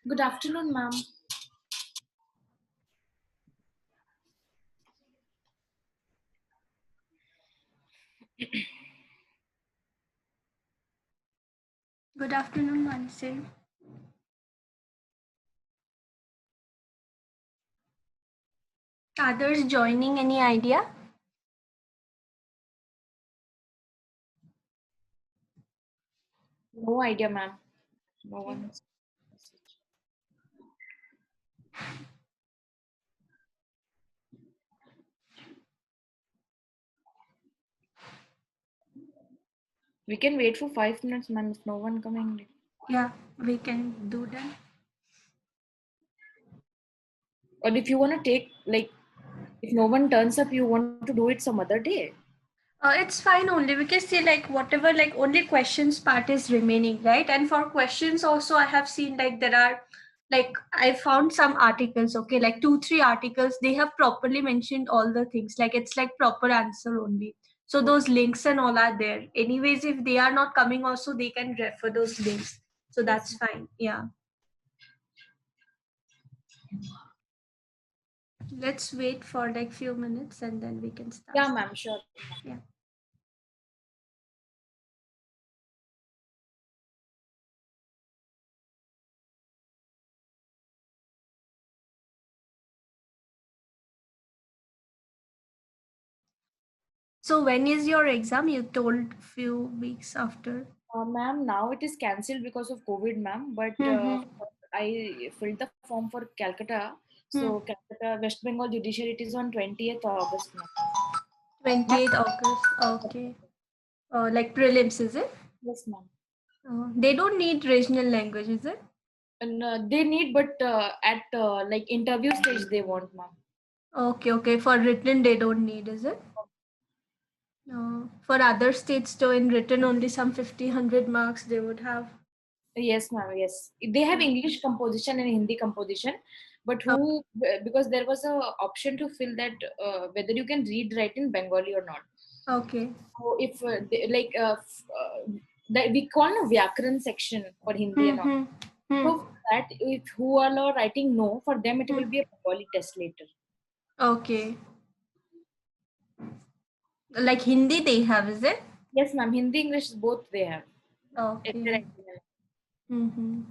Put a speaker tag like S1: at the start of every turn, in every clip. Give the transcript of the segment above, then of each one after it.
S1: Good afternoon, ma'am.
S2: Good afternoon, Mansi. Others joining, any idea?
S1: No idea, ma'am. No
S2: Okay.
S1: one. We can wait for 5 minutes, ma'am. If no one coming,
S2: Yeah, we can do that.
S1: or if you wanna take like, if no one turns up, you want to do it some other day.
S2: It's fine only because see like whatever like only questions part is remaining, right? And for questions also I have seen like there are like I found some articles, okay, like 2-3 articles, they have properly mentioned all the things. Like it's like proper answer only. So
S1: Okay.
S2: those links and all are there. Anyways, if they are not coming also they can refer those links. So
S1: Yes.
S2: that's fine. Yeah. Let's wait for like few minutes and then we can start.
S1: Yeah, ma'am. Sure.
S2: Yeah. So when is your exam? You told few weeks after.
S1: Ma'am, now it is cancelled because of COVID, ma'am. But
S2: Mm-hmm.
S1: I filled the form for Calcutta.
S2: Hmm.
S1: So Calcutta, West Bengal Judiciary, it is on 20th August, ma'am. Ma'am,
S2: 28th August. Okay. Like prelims, is it?
S1: yes, ma'am.
S2: They don't need regional language, is it?
S1: And they need, but at like interview stage, they want, ma'am.
S2: Okay, okay. For written, they don't need, is it? For other states, though, in written only some 50-100 marks they would have.
S1: Yes, ma'am. Yes, they have English composition and Hindi composition, but
S2: Oh,
S1: who, because there was a option to fill that whether you can read write in Bengali or not.
S2: okay.
S1: So if like that we call a Vyakaran section for Hindi and all.
S2: Mm-hmm. Hmm.
S1: So for that, if who are writing no, for them it
S2: Hmm.
S1: will be a Bengali test later.
S2: Okay. Like Hindi they have, is it?
S1: Yes, ma'am. Hindi English both they have. Essay
S2: Okay.
S1: writing and-
S2: Mm-hmm.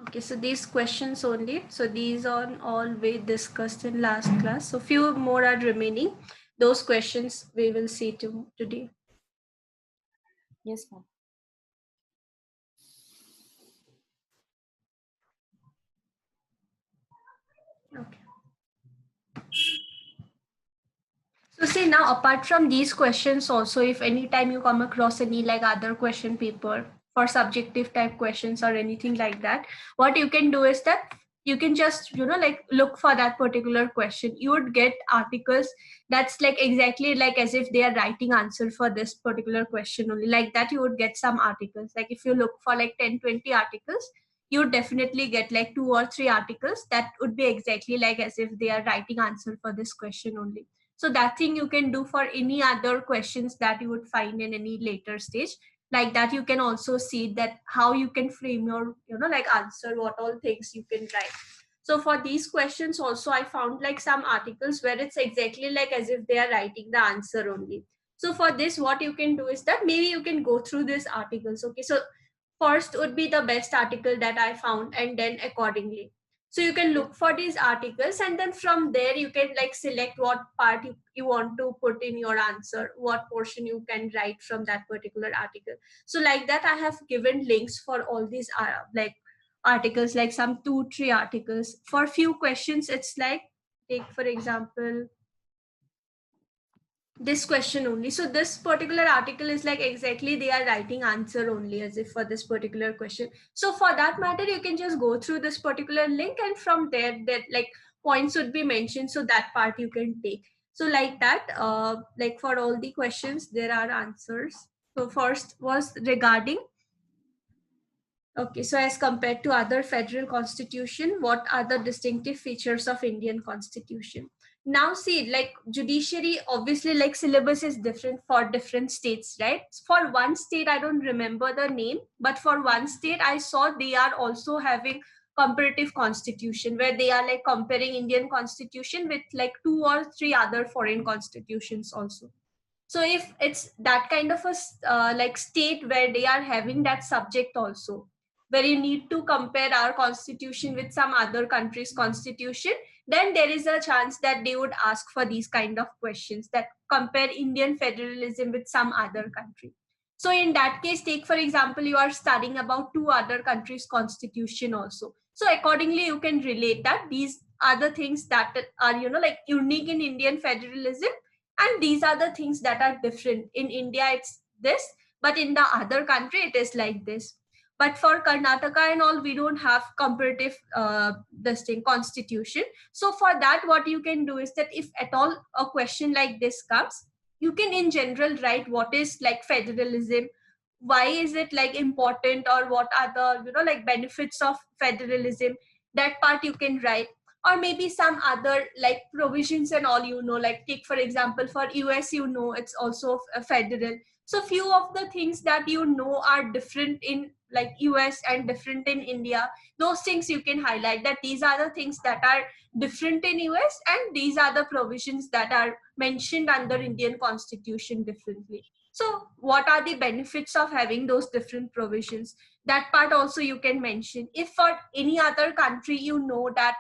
S2: Okay, so these questions only. So these are all we discussed in last class. So few more are remaining. Those questions we will see today.
S1: Yes, ma'am.
S2: Okay. So see now apart from these questions also, if anytime you come across any like other question paper for subjective type questions or anything like that, what you can do is that you can just like look for that particular question. You would get articles that's like exactly like as if they are writing answer for this particular question only. Like that you would get some articles. Like if you look for like 10-20 articles, you would definitely get like 2 or 3 articles that would be exactly like as if they are writing answer for this question only. So that thing you can do for any other questions that you would find in any later stage. Like that you can also see that how you can frame your like answer, what all things you can write. So for these questions also I found like some articles where it's exactly like as if they are writing the answer only. So for this what you can do is that maybe you can go through these articles. Okay, so first would be the best article that I found, and then accordingly, so you can
S1: Yes,
S2: look for these articles and then from there you can like select what part you want to put in your answer, what portion you can write from that particular article. So like that I have given links for all these like articles, like some 2-3 articles for few questions. It's like, take for example this question only. So this particular article is like exactly they are writing answer only as if for this particular question. So for that matter you can just go through this particular link and from there that like points would be mentioned, so that part you can take. So like that like for all the questions there are answers. So first was regarding, okay, so as compared to other federal constitution, what are the distinctive features of Indian constitution? Now see, like judiciary, obviously like syllabus is different for different states, right? For one state, I don't remember the name, but for one state I saw they are also having comparative constitution where they are like comparing Indian constitution with like 2 or 3 other foreign constitutions also. So if it's that kind of a like state where they are having that subject also, where you need to compare our constitution with some other country's constitution, then there is a chance that they would ask for these kind of questions that compare Indian federalism with some other country. So in that case, take for example, you are studying about 2 other countries' constitution also. So accordingly, you can relate that these are the things that are, you know, like unique in Indian federalism, and these are the things that are different. In India it's this, but in the other country it is like this. But for Karnataka and all, we don't have comparative this thing constitution. So for that, what you can do is that if at all a question like this comes, you can in general write what is like federalism, why is it like important, or what are the, you know, like benefits of federalism. That part you can write. Or maybe some other like provisions and all, you know, like take for example for US, you know, it's also a federal. So few of the things that you know are different in like US and different in India, those things you can highlight that these are the things that are different in US, and these are the provisions that are mentioned under Indian constitution differently. So what are the benefits of having those different provisions? That part also you can mention. If for any other country you know that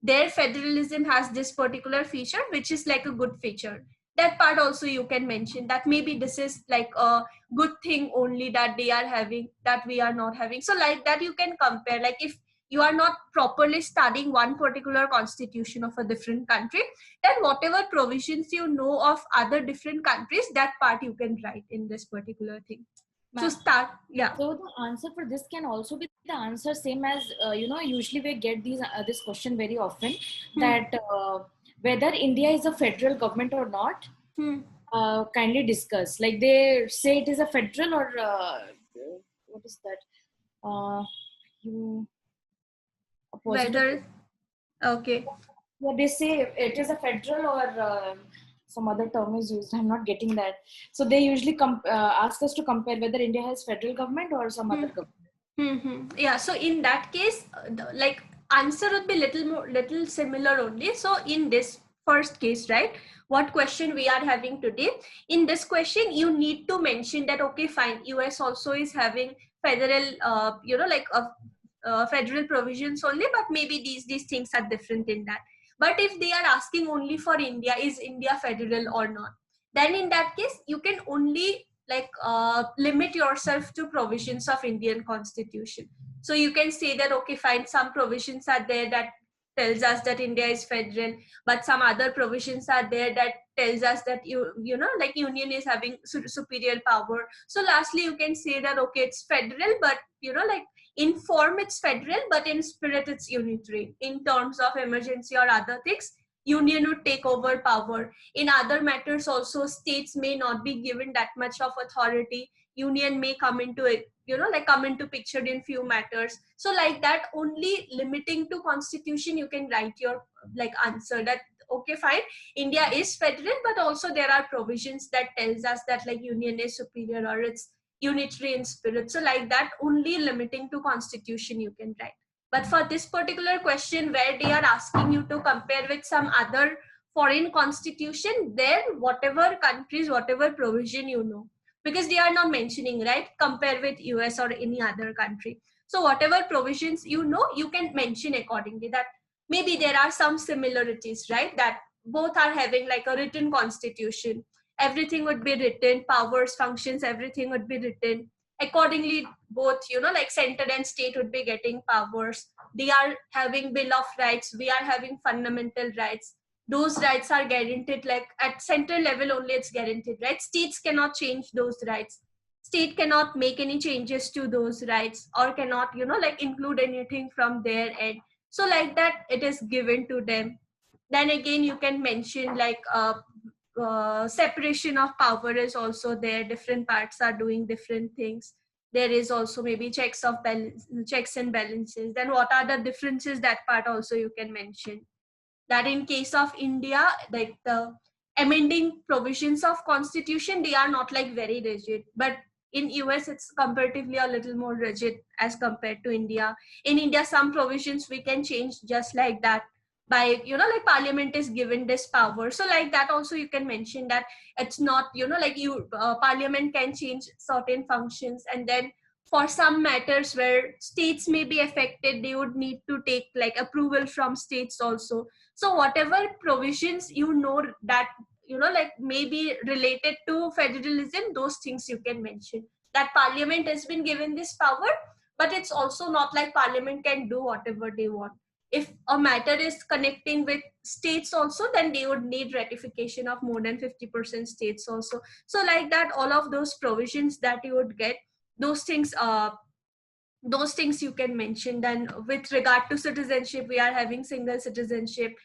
S2: their federalism has this particular feature which is like a good feature, that part also you can mention that maybe this is like a good thing only that they are having that we are not having. So like that you can compare, like if you are not properly studying one particular constitution of a different country, then whatever provisions you know of other different countries, that part you can write in this particular thing. So start, yeah.
S1: So the answer for this can also be the answer same as you know, usually we get these this question very often, that whether India is a federal government or not. Kindly discuss. Like they say it is a federal or what is that? You a positive.
S2: Whether, okay.
S1: Yeah, they say it is a federal or some other term is used. I'm not getting that. So they usually ask us to compare whether India has federal government or some other government.
S2: Yeah, so in that case, like answer would be little similar only. So in this first case, right, what question we are having today, in this question you need to mention that okay fine, US also is having federal you know, like federal provisions only, but maybe these things are different in that. But if they are asking only for India, is India federal or not, then in that case you can only like limit yourself to provisions of Indian constitution. So you can say that okay fine, some provisions are there that tells us that India is federal, but some other provisions are there that tells us that you know, like union is having superior power. So lastly you can say that okay, it's federal, but you know, like in form it's federal, but in spirit it's unitary. In terms of emergency or other things, union would take over power. In other matters also, states may not be given that much of authority. Union may come into it, you know, like come into picture in few matters. So like that, only limiting to constitution you can write your like answer that okay fine, India is federal, but also there are provisions that tells us that like union is superior or it's unitary in spirit. So like that, only limiting to constitution you can write. But for this particular question where they are asking you to compare with some other foreign constitution, there whatever countries, whatever provision you know, because they are not mentioning, right, compare with US or any other country. So whatever provisions you know, you can mention accordingly that maybe there are some similarities, right, that both are having like a written constitution. Everything would be written, powers, functions, everything would be written accordingly. Both, you know, like center and state would be getting powers. They are having bill of rights, we are having fundamental rights. Those rights are guaranteed, like at central level only it's guaranteed, right? States cannot change those rights. State cannot make any changes to those rights, or cannot, you know, like include anything from their end. So like that, it is given to them. Then again you can mention like separation of power is also there. Different parts are doing different things. There is also maybe checks and balances. Then what are the differences? That part also you can mention. That in case of India, like the amending provisions of constitution, they are not like very rigid, but in US it's comparatively a little more rigid as compared to India. In India, some provisions we can change just like that by, you know, like parliament is given this power. So like that also you can mention that it's not, you know, like you parliament can change certain functions, and then for some matters where states may be affected, they would need to take like approval from states also. So whatever provisions, you know, that, you know, like maybe related to federalism, those things you can mention. That parliament has been given this power, but it's also not like parliament can do whatever they want. If a matter is connecting with states also, then they would need ratification of more than 50% states also. So like that, all of those provisions that you would get, those things you can mention. Then with regard to citizenship, we are having single citizenship,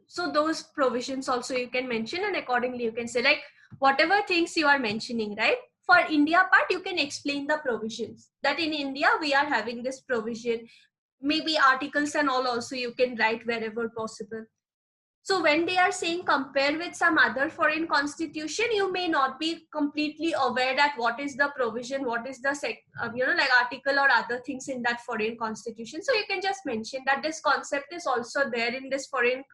S2: so those provisions also you can mention, and accordingly you can say like whatever things you are mentioning, right? For India part, you can explain the provisions that in India we are having this provision. Maybe articles and all also you can write wherever possible. So when they are saying compare with some other foreign constitution, you may not be completely aware that what is the provision, what is the you know, like article or other things in that foreign constitution. So you can just mention that this concept is also there in this foreign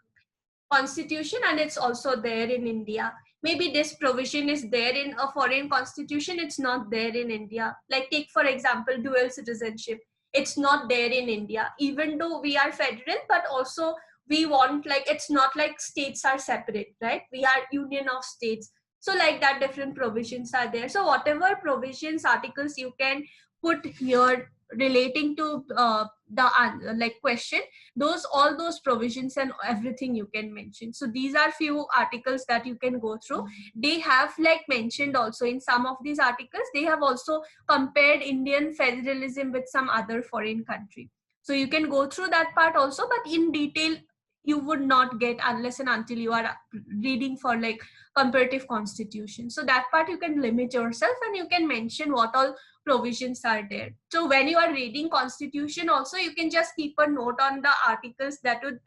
S2: constitution, and it's also there in India. Maybe this provision is there in a foreign constitution, it's not there in India. Like take for example dual citizenship, it's not there in India, even though we are federal, but also we want, like, it's not like states are separate, right? We are union of states. So like that, different provisions are there. So whatever provisions, articles you can put here relating to the like question, those, all those provisions and everything you can mention. So these are few articles that you can go through. They have like mentioned also in some of these articles, they have also compared Indian federalism with some other foreign country. So you can go through that part also, but in detail you would not get unless and until you are reading for like comparative constitution. So that part you can limit yourself, and you can mention what all provisions are there. So when you are reading constitution also, you can just keep a note on the articles that would,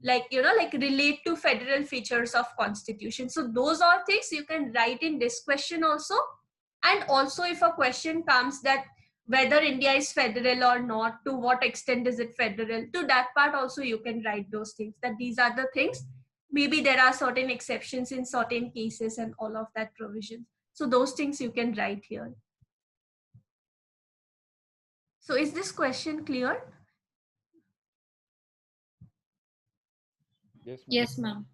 S2: like, you know, like relate to federal features of constitution. So those are things you can write in this question also. And also if a question comes that whether India is federal or not, to what extent is it federal, to that part also you can write those things, that these are the things. Maybe there are certain exceptions in certain cases and all of that provision. So those things you can write here. So is this question clear?
S1: Yes, ma'am.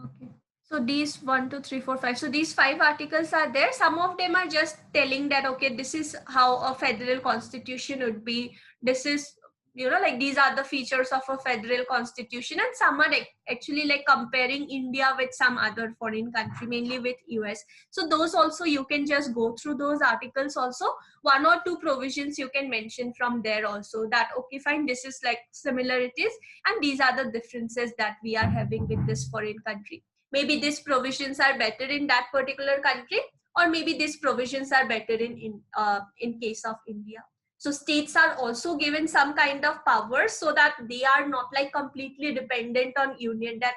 S2: Okay. So these 1, 2, 3, 4, 5. So these 5 articles are there. Some of them are just telling that, okay, this is how a federal constitution would be. This is, you know, like these are the features of a federal constitution. And some are actually like comparing India with some other foreign country, mainly with US. So those also you can just go through those articles also. 1 or 2 provisions you can mention from there also, that, okay, fine, this is like similarities, and these are the differences that we are having with this foreign country. Maybe these provisions are better in that particular country, or maybe these provisions are better in case of India. So states are also given some kind of power, so that they are not like completely dependent on union, that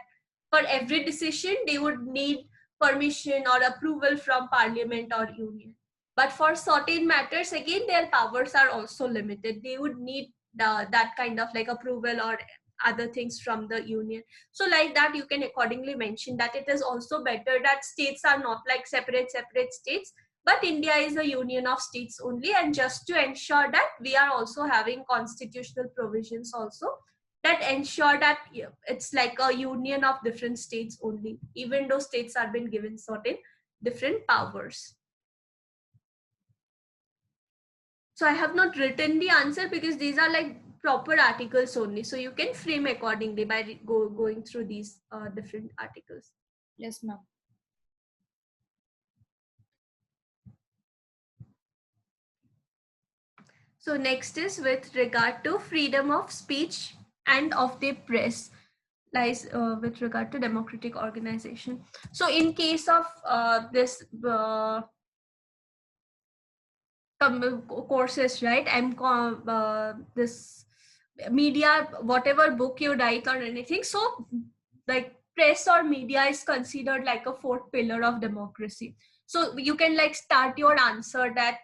S2: for every decision they would need permission or approval from parliament or union. But for certain matters, again, their powers are also limited. They would need that kind of like approval or other things from the union. So like that, you can accordingly mention that it is also better that states are not like separate states, but India is a union of states only. And just to ensure that, we are also having constitutional provisions also that ensure that it's like a union of different states only, even though states are been given certain different powers. So I have not written the answer because these are like proper articles only. So you can frame accordingly by going through these different articles.
S1: Yes, ma'am.
S2: So next is with regard to freedom of speech and of the press. lies with regard to democratic organization. So in case of this courses, right, this media, whatever book you write or anything, so like press or media is considered like a fourth pillar of democracy. So you can like start your answer that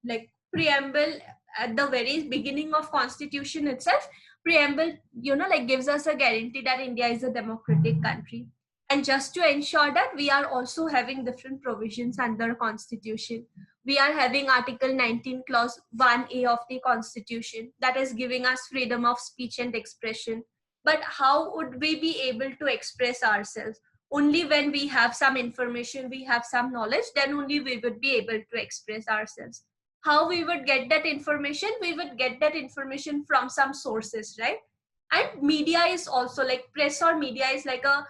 S2: like preamble at the very beginning of constitution itself. Preamble, like gives us a guarantee that India is a democratic country. And just to ensure that, we are also having different provisions under constitution. We are having article 19 clause 1a of the constitution that is giving us freedom of speech and expression. But how would we be able to express ourselves? Only when we have some information, we have some knowledge, then only we would be able to express ourselves. How we would get that information? We would get that information from some sources, right? And media is also like press or media is like a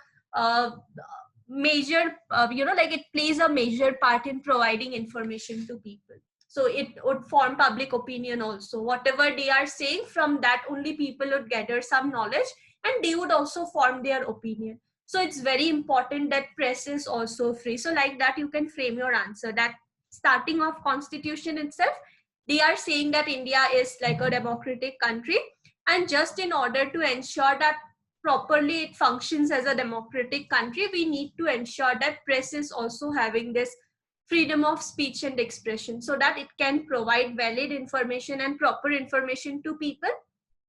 S2: major, like it plays a major part in providing information to people. So it would form public opinion also. Whatever they are saying, from that only people would gather some knowledge and they would also form their opinion. So it's very important that press is also free. So like that you can frame your answer that starting of constitution itself, they are saying that India is like a democratic country, and just in order to ensure that properly it functions as a democratic country, we need to ensure that press is also having this freedom of speech and expression, so that it can provide valid information and proper information to people,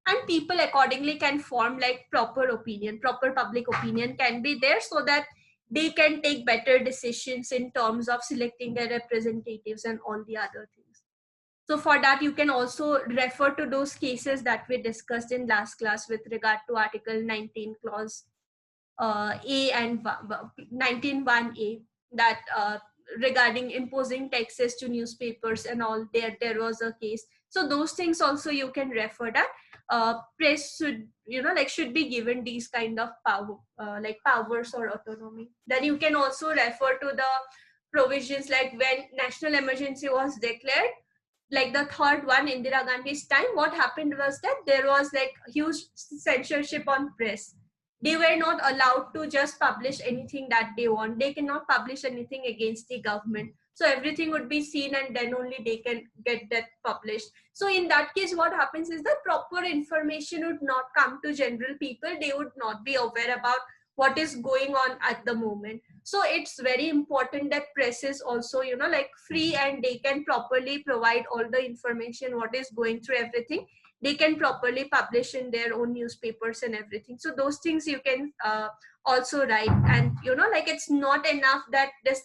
S2: and people accordingly can form like proper opinion, proper public opinion can be there, so that they can take better decisions in terms of selecting their representatives and all the other things. So for that, you can also refer to those cases that we discussed in last class with regard to Article 19 clause A and 19(1)(a), that regarding imposing taxes to newspapers and all, there was a case. So those things also you can refer that. Press should, should be given these kind of power, like powers or autonomy. Then you can also refer to the provisions like when national emergency was declared, like the third one, Indira Gandhi's time, what happened was that there was like huge censorship on press. They were not allowed to just publish anything that they want. They cannot publish anything against the government. So everything would be seen and then only they can get that published. So in that case, what happens is that proper information would not come to general people. They would not be aware about what is going on at the moment. So it's very important that press is also, like free, and they can properly provide all the information, what is going through everything. They can properly publish in their own newspapers and everything. So those things you can also write. And, like it's not enough that this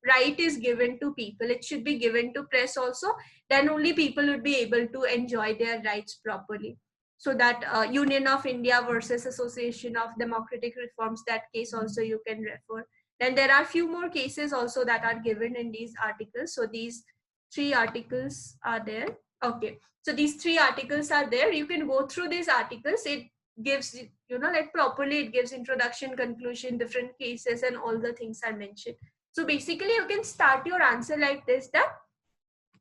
S2: right is given to people. It should be given to press also. Then only people would be able to enjoy their rights properly. So that Union of India versus Association of Democratic Reforms, that case also you can refer. Then there are few more cases also that are given in these articles. So these 3 articles are there. Okay, so these 3 articles are there. You can go through these articles. It gives, like properly it gives introduction, conclusion, different cases, and all the things are mentioned. So basically you can start your answer like this, that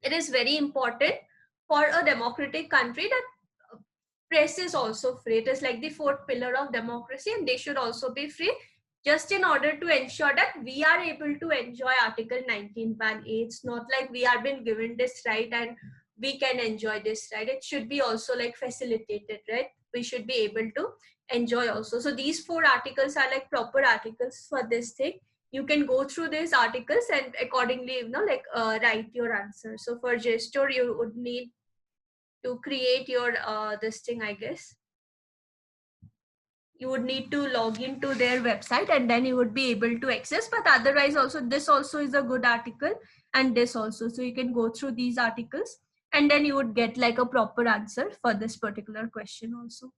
S2: it is very important for a democratic country that press is also free. It is like the fourth pillar of democracy, and they should also be free, just in order to ensure that we are able to enjoy Article 19(1)(a). It's not like we have been given this right and we can enjoy this right. It should be also like facilitated, right? We should be able to enjoy also. So these 4 articles are like proper articles for this thing. You can go through these articles and accordingly, write your answer. So for gesture, you would need to create your this thing, I guess. You would need to log into their website and then you would be able to access. But otherwise also, this also is a good article, and this also. So you can go through these articles and then you would get like a proper answer for this particular question also.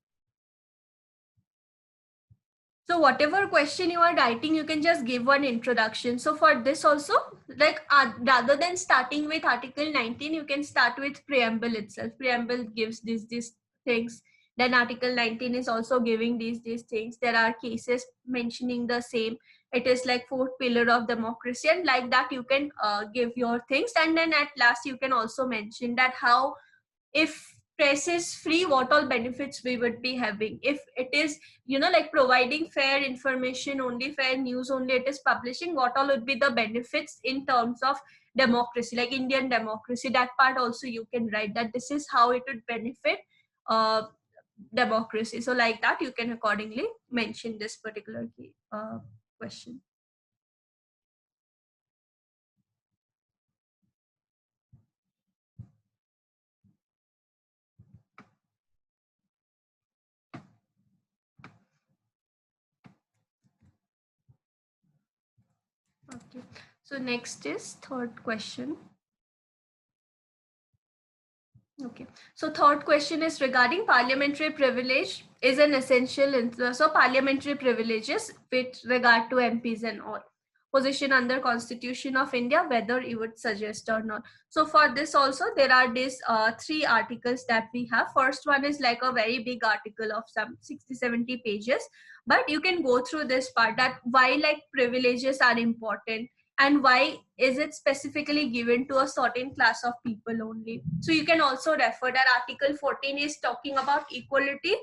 S2: So whatever question you are writing, you can just give one introduction. So for this also, like rather than starting with Article 19, you can start with preamble itself. Preamble gives these things. Then Article 19 is also giving these things. There are cases mentioning the same. It is like fourth pillar of democracy, and like that you can give your things. And then at last you can also mention that how, if press is free, what all benefits we would be having. If it is, you know, like providing fair information only, fair news only, it is publishing, what all would be the benefits in terms of democracy, like Indian democracy. That part also you can write that this is how it would benefit democracy. So like that you can accordingly mention this particular question. Okay, so next is third question. Okay, so third question is regarding parliamentary privilege is an essential interest of parliamentary privileges with regard to MPs and all. Position under Constitution of India, whether you would suggest or not. So for this also there are these 3 articles that we have. First one is like a very big article of some 60-70 pages, but you can go through this part, that why like privileges are important and why is it specifically given to a certain class of people only. So you can also refer that article 14 is talking about equality,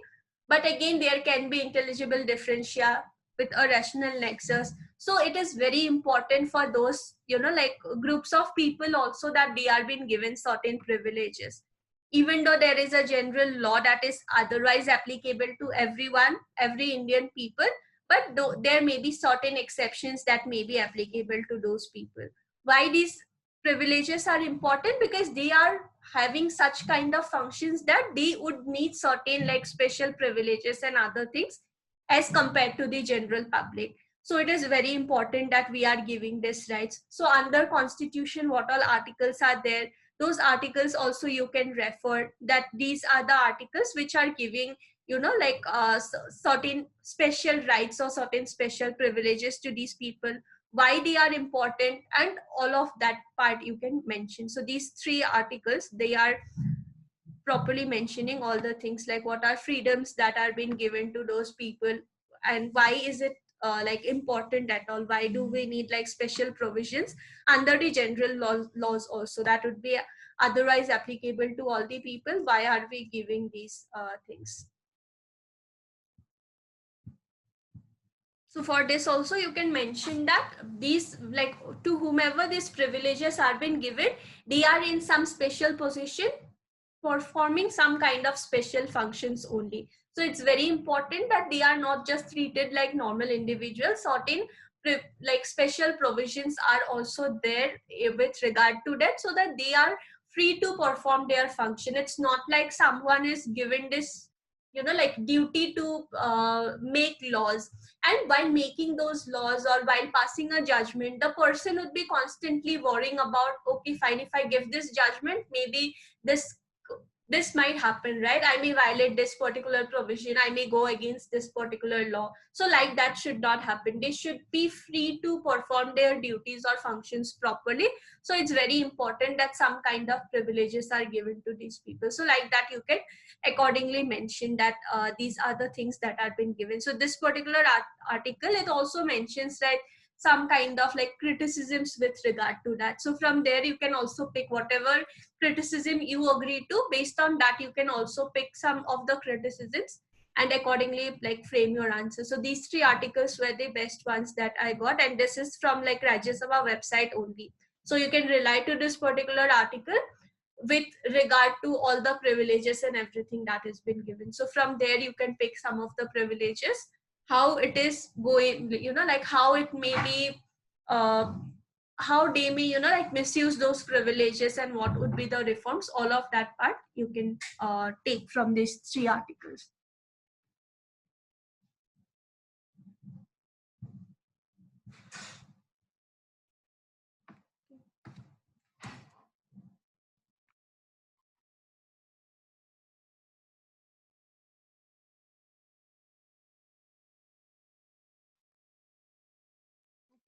S2: but again there can be intelligible differentia with a rational nexus. So it is very important for those, you know, like groups of people also, that they are being given certain privileges, even though there is a general law that is otherwise applicable to everyone, every Indian people, but there may be certain exceptions that may be applicable to those people. Why these privileges are important? Because they are having such kind of functions that they would need certain like special privileges and other things as compared to the general public. So it is very important that we are giving this rights. So under Constitution, what all articles are there, those articles also you can refer, that these are the articles which are giving, you know, like certain special rights or certain special privileges to these people, why they are important, and all of that part you can mention. So these 3 articles, they are properly mentioning all the things, like what are freedoms that are being given to those people, and why is it like important at all, why do we need like special provisions under the general laws also that would be otherwise applicable to all the people, why are we giving these things. So for this also you can mention that these, like to whomever these privileges are been given, they are in some special position performing some kind of special functions only. So it's very important that they are not just treated like normal individuals. Certain like special provisions are also there with regard to that, so that they are free to perform their function. It's not like someone is given this, you know, like duty to make laws, and while making those laws or while passing a judgment, the person would be constantly worrying about, okay fine, if I give this judgment, maybe this might happen, right? I may violate this particular provision, I may go against this particular law. So like that should not happen. They should be free to perform their duties or functions properly. So it's very important that some kind of privileges are given to these people. So like that you can accordingly mention that these are the things that are been given. So this particular article, it also mentions that some kind of like criticisms with regard to that. So from there you can also pick whatever criticism you agree to. Based on that you can also pick some of the criticisms and accordingly like frame your answer. So these 3 articles were the best ones that I got, and this is from like Rajya Sabha website only. So you can rely to this particular article with regard to all the privileges and everything that has been given. So from there you can pick some of the privileges, how it is going, you know, like how it may be how they may, you know, like misuse those privileges and what would be the reforms. All of that part you can take from these 3 articles.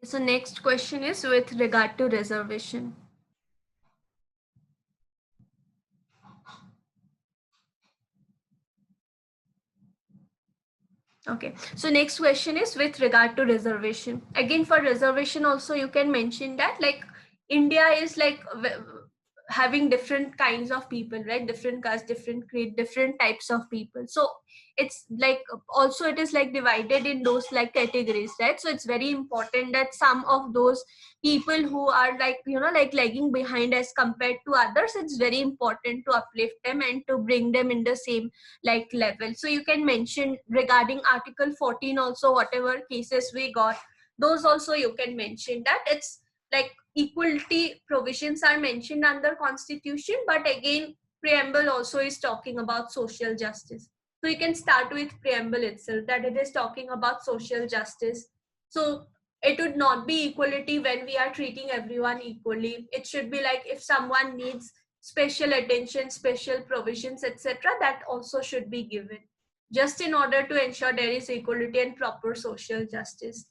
S2: So next question is with regard to reservation. Okay, so next question is with regard to reservation. Again, for reservation also you can mention that like India is like having different kinds of people, right? Different castes, different creed, different types of people. So it's like also it is like divided in those like categories, right? So it's very important that some of those people who are like, you know, like lagging behind as compared to others, it's very important to uplift them and to bring them in the same like level. So you can mention regarding Article 14 also, whatever cases we got, those also you can mention that it's like equality provisions are mentioned under Constitution, but again preamble also is talking about social justice. So you can start with preamble itself, that it is talking about social justice. So it would not be equality when we are treating everyone equally. It should be like if someone needs special attention, special provisions, etc., that also should be given, just in order to ensure there is equality and proper social justice.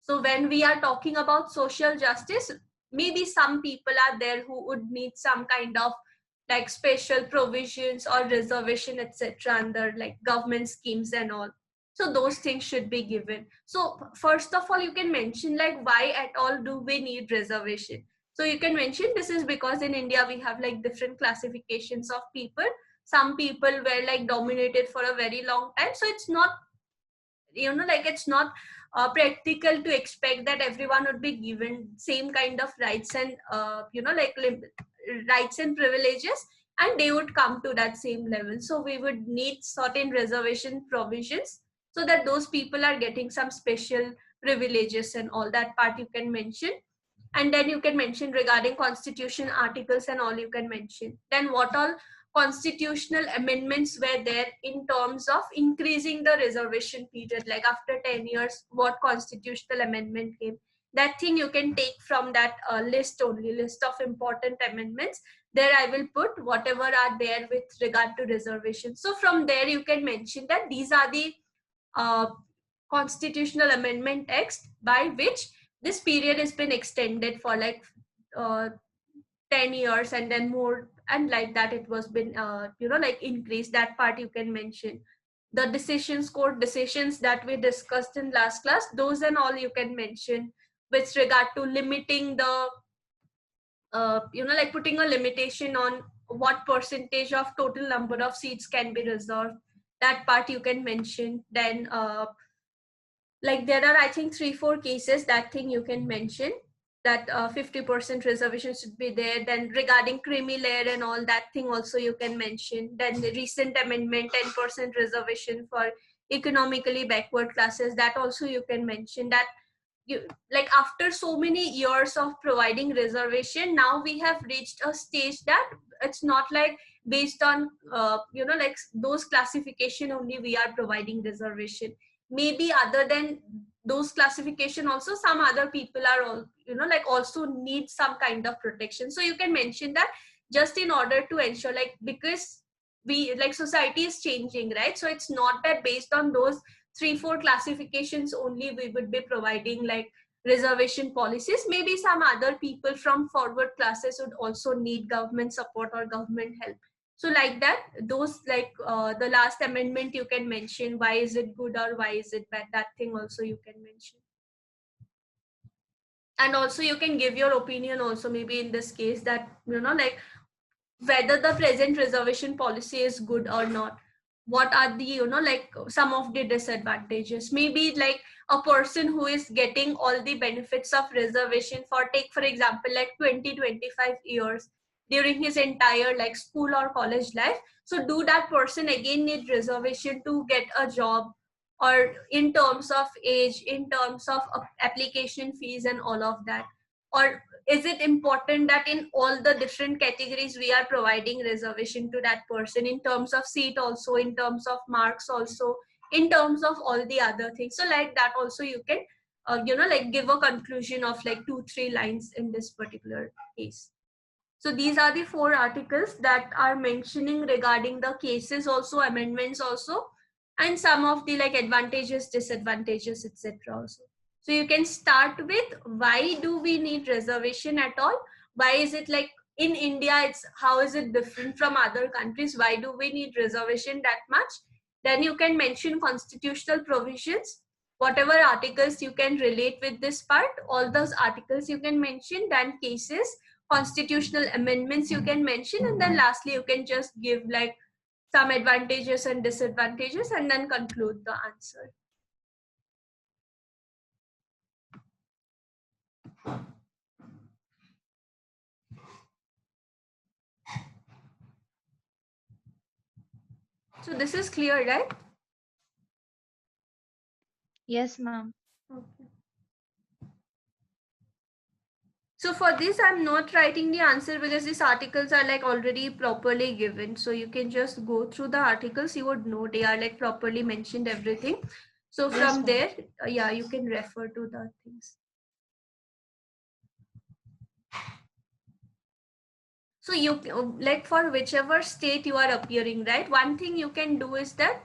S2: So when we are talking about social justice, maybe some people are there who would need some kind of like special provisions or reservation, etc., under like government schemes and all. So those things should be given. So first of all, you can mention like why at all do we need reservation. So you can mention this is because in India we have like different classifications of people. Some people were like dominated for a very long time. So it's not, you know, like it's not practical to expect that everyone would be given same kind of rights and you know, like rights and privileges, and they would come to that same level. So we would need certain reservation provisions so that those people are getting some special privileges and all. That part you can mention. And then you can mention regarding constitution articles and all, you can mention then what all constitutional amendments were there in terms of increasing the reservation period, like after 10 years what constitutional amendment came. That thing you can take from that list only, list of important amendments. There I will put whatever are there with regard to reservation. So from there you can mention that these are the uh, constitutional amendment text by which this period has been extended for like uh, 10 years and then more, and like that it was been you know, like increased. That part you can mention. The decisions, court decisions that we discussed in last class, those and all you can mention with regard to limiting the you know, like putting a limitation on what percentage of total number of seats can be reserved. That part you can mention. Then like there are I think 3-4 cases, that thing you can mention, that 50% reservation should be there. Then regarding creamy layer and all, that thing also you can mention. Then the recent amendment, 10% reservation for economically backward classes, that also you can mention. That you, like after so many years of providing reservation, now we have reached a stage that it's not like based on you know, like those classification only we are providing reservation. Maybe other than those classification also some other people are all, you know, like also need some kind of protection. So you can mention that just in order to ensure, like because we like society is changing, right? So it's not that based on those 3-4 classifications only we would be providing like reservation policies. Maybe some other people from forward classes would also need government support or government help. So like that, those like the last amendment you can mention why is it good or why is it bad, that thing also you can mention. And also you can give your opinion also, maybe in this case, that you know, like whether the present reservation policy is good or not. What are the, you know, like some of the disadvantages. Maybe like a person who is getting all the benefits of reservation for, take for example, like 20-25 years during his entire like school or college life. So do that person again need reservation to get a job, or in terms of age, in terms of application fees and all of that? Or is it important that in all the different categories we are providing reservation to that person, in terms of seat also, in terms of marks also, in terms of all the other things? So like that also you can you know, like give a conclusion of like 2-3 lines in this particular case. So these are the 4 articles that are mentioning regarding the cases also, amendments also, and some of the like advantages, disadvantages, etc. also. So you can start with why do we need reservation at all? Why is it like in India, it's how is it different from other countries? Why do we need reservation that much? Then you can mention constitutional provisions, whatever articles you can relate with this part, all those articles you can mention. Then cases, constitutional amendments you can mention, and then lastly you can just give like some advantages and disadvantages and then conclude the answer. So this is clear, right?
S3: Yes, ma'am.
S2: Okay. So for this, I'm not writing the answer because these articles are like already properly given. So you can just go through the articles, you would know they are like properly mentioned everything. So
S3: Yes,
S2: from
S3: ma'am.
S2: there, yeah, you can refer to the things. So you like for whichever state you are appearing, right? One thing you can do is that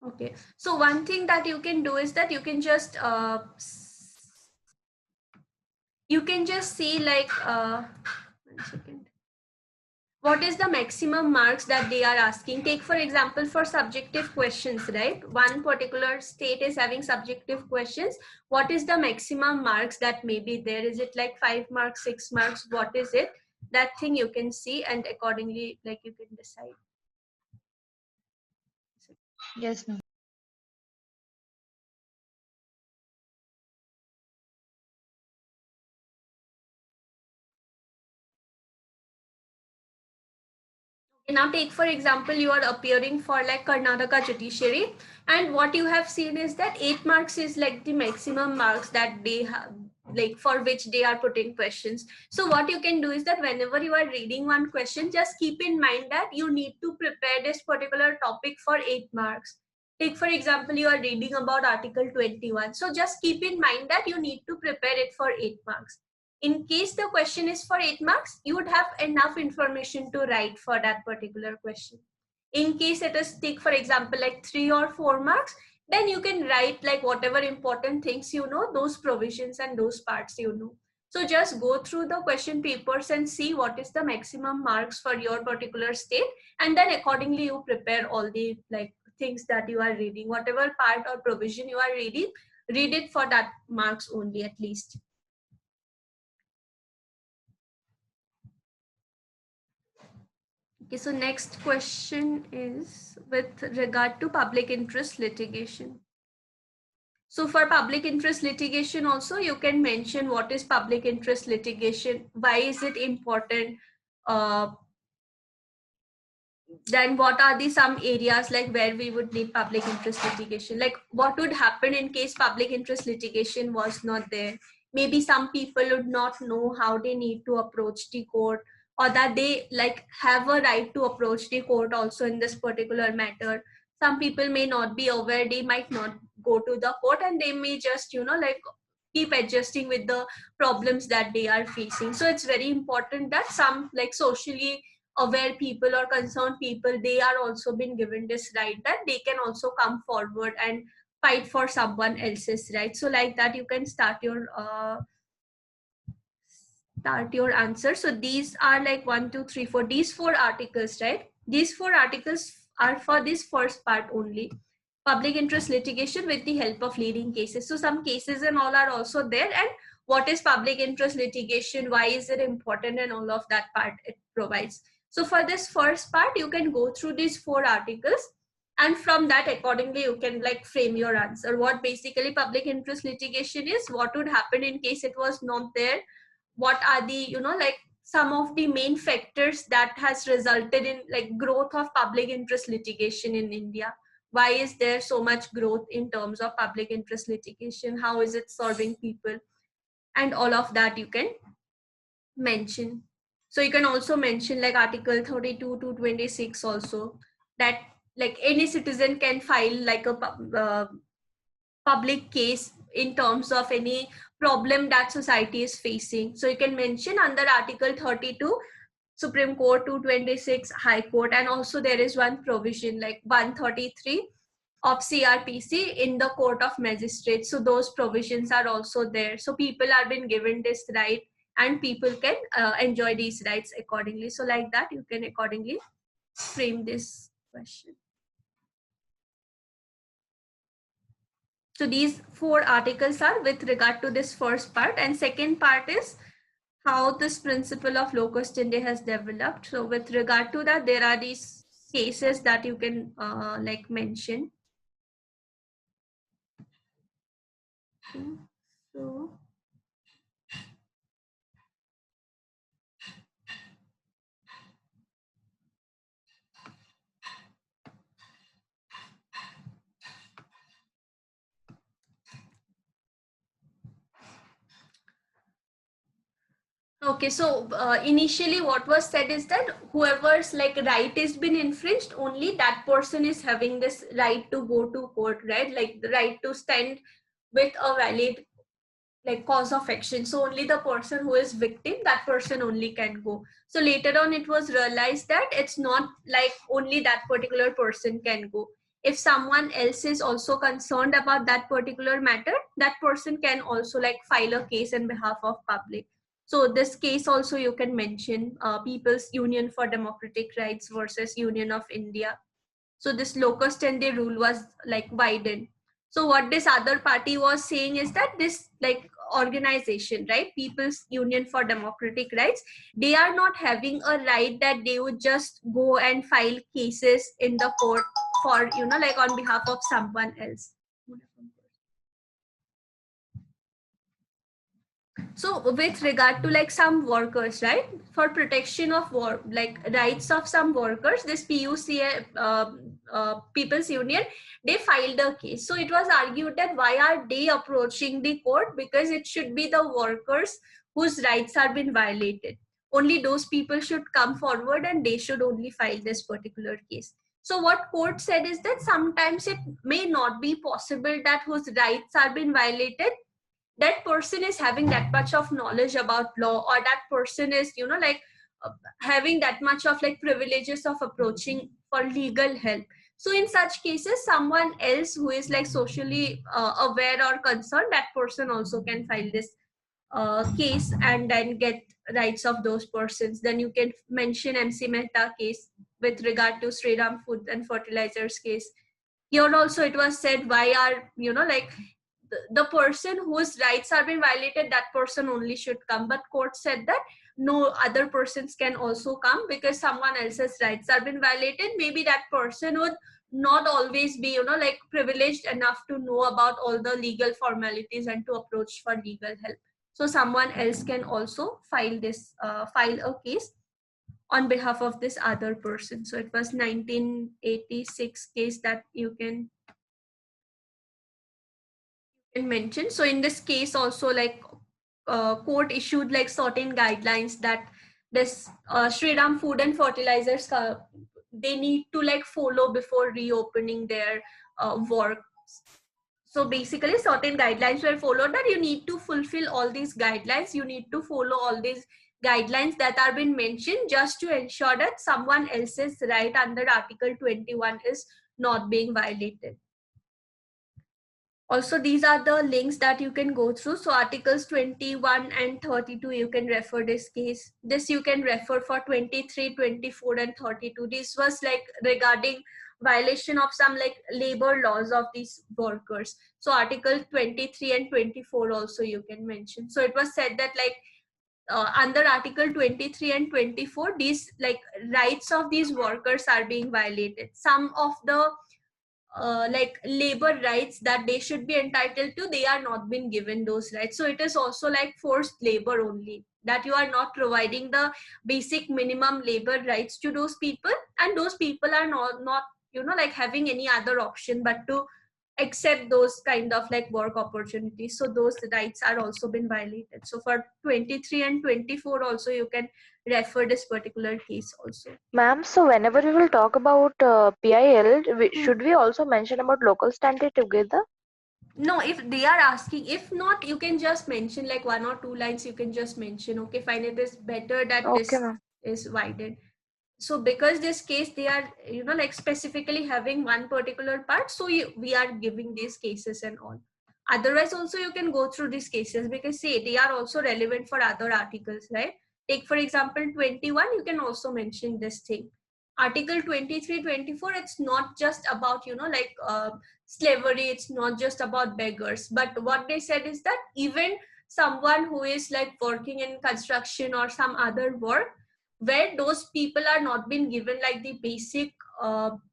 S2: okay. So one thing that you can do is that you can just see like 1 second. What is the maximum marks that they are asking? Take for example for subjective questions, right? One particular state is having subjective questions. What is the maximum marks that may be there? Is it like 5 marks, 6 marks? What is it? That thing you can see and accordingly like you can decide.
S3: Yes, ma'am.
S2: Now take for example you are appearing for like Karnataka Judiciary, and what you have seen is that 8 marks is like the maximum marks that they have, like for which they are putting questions. So what you can do is that whenever you are reading one question, just keep in mind that you need to prepare this particular topic for 8 marks. Take for example you are reading about article 21, so just keep in mind that you need to prepare it for 8 marks. In case the question is for 8 marks, you would have enough information to write for that particular question. In case it is, take for example like 3 or 4 marks, then you can write like whatever important things you know, those provisions and those parts you know. So just go through the question papers and see what is the maximum marks for your particular state, and then accordingly you prepare all the like things that you are reading, whatever part or provision you are reading, read it for that marks only at least. Okay, so next question is with regard to public interest litigation. So for public interest litigation also, you can mention what is public interest litigation, why is it important, then what are the some areas like where we would need public interest litigation, like what would happen in case public interest litigation was not there. Maybe some people would not know how they need to approach the court, or that they like have a right to approach the court also in this particular matter. Some people may not be aware, they might not go to the court, and they may just like keep adjusting with the problems that they are facing. So it's very important that some like socially aware people or concerned people, they are also been given this right that they can also come forward and fight for someone else's right. So like that you can start your answer. So these are like 1 2 3 4, these 4 articles, right? These 4 articles are for this first part only, public interest litigation with the help of leading cases. So some cases and all are also there, and what is public interest litigation, why is it important, and all of that part it provides. So for this first part you can go through these 4 articles, and from that accordingly you can like frame your answer. What basically public interest litigation is, what would happen in case it was not there, what are the like some of the main factors that has resulted in like growth of public interest litigation in India, why is there so much growth in terms of public interest litigation, how is it serving people, and all of that you can mention. So you can also mention like article 32 to 26 also, that like any citizen can file like a public case in terms of any problem that society is facing. So you can mention under article 32 Supreme Court, 226 High Court, and also there is one provision like 133 of CRPC in the Court of Magistrates. So those provisions are also there. So people are been given this right, and people can enjoy these rights accordingly. So like that you can accordingly frame this question. So these 4 articles are with regard to this first part, and second part is how this principle of locus standi has developed. So with regard to that, there are these cases that you can like mention. Okay. So okay, so initially what was said is that whoever's like right is been infringed, only that person is having this right to go to court, right? Like the right to stand with a valid like cause of action. So only the person who is victim, that person only can go. So later on it was realized that it's not like only that particular person can go. If someone else is also concerned about that particular matter, that person can also like file a case in behalf of public. So this case also you can mention People's Union for Democratic Rights versus Union of India. So this locus standi rule was like widened. So what this other party was saying is that this like organization, right, People's Union for Democratic Rights, they are not having a right that they would just go and file cases in the court for, you know, like on behalf of someone else. So with regard to like some workers, right, for protection of like rights of some workers, this PUCA, People's Union, they filed a case. So it was argued that why are they approaching the court? Because it should be the workers whose rights are been violated. Only those people should come forward and they should only file this particular case. So what court said is that sometimes it may not be possible that whose rights are been violated, that person is having that much of knowledge about law, or that person is, you know, like having that much of like privileges of approaching for legal help. So in such cases, someone else who is like socially aware or concerned, that person also can file this case and then get rights of those persons. Then you can mention MC Mehta case with regard to Sri Ram Food and Fertilizers case. Here also it was said, why are, you know, like the person whose rights are being violated, that person only should come. But court said that no, other persons can also come because someone else's rights are being violated. Maybe that person would not always be, you know, like privileged enough to know about all the legal formalities and to approach for legal help. So someone else can also file this file a case on behalf of this other person. So it was 1986 case that you can mention. So in this case also, like court issued like certain guidelines that this Sri Ram Food and Fertilizers they need to like follow before reopening their work. So basically certain guidelines were followed, that you need to fulfill all these guidelines, you need to follow all these guidelines that are been mentioned, just to ensure that someone else's right under Article 21 is not being violated. Also, these are the links that you can go through. So articles 21 and 32, you can refer this case. This you can refer for 23, 24 and 32. This was like regarding violation of some like labor laws of these workers. So article 23 and 24 also you can mention. So it was said that like under article 23 and 24, these like rights of these workers are being violated. Some of the like labor rights that they should be entitled to, they are not being given those rights. So it is also like forced labor only, that you are not providing the basic minimum labor rights to those people, and those people are not you know, like having any other option but to accept those kind of like work opportunities. So those rights are also been violated. So for 23 and 24 also you can refer this particular case also.
S3: Ma'am, so whenever we will talk about PIL, should we also mention about local standard together?
S2: No, if they are asking, if not, you can just mention like 1 or 2 lines, you can just mention, okay, fine, it is better that
S3: Okay,
S2: this
S3: ma'am.
S2: is widened. So because this case, they are, you know, like specifically having one particular part, so we are giving these cases and all. Otherwise also you can go through these cases, because say they are also relevant for other articles, right? Take for example 21, you can also mention this thing. Article 23, 24, it's not just about, like slavery, it's not just about beggars, but what they said is that even someone who is like working in construction or some other work, where those people are not being given like the basic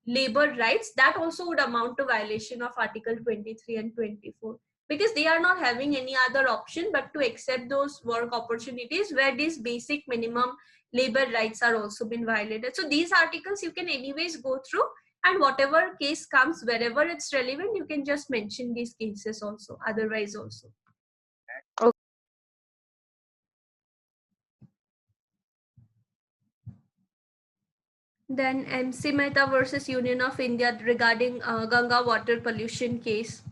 S2: labor rights, that also would amount to violation of Article 23 and 24, because they are not having any other option but to accept those work opportunities where these basic minimum labor rights are also been violated. So these articles you can anyways go through, and whatever case comes, wherever it's relevant, you can just mention these cases also, otherwise also.
S3: Okay.
S2: Then MC Mehta versus Union of India regarding Ganga water pollution case.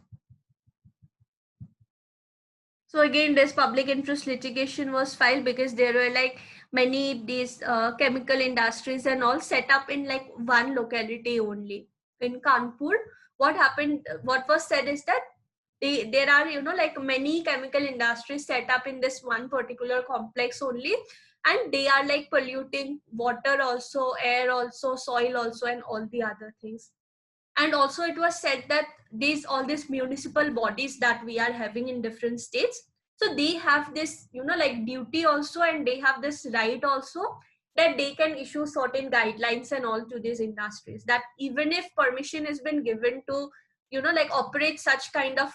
S2: So again, this public interest litigation was filed because there were like many these chemical industries and all set up in like one locality only in Kanpur. What happened, what was said is that there are, like many chemical industries set up in this one particular complex only, and they are like polluting water also, air also, soil also, and all the other things. And also it was said that all these municipal bodies that we are having in different states, so they have this, like duty also, and they have this right also, that they can issue certain guidelines and all to these industries, that even if permission has been given to, like operate such kind of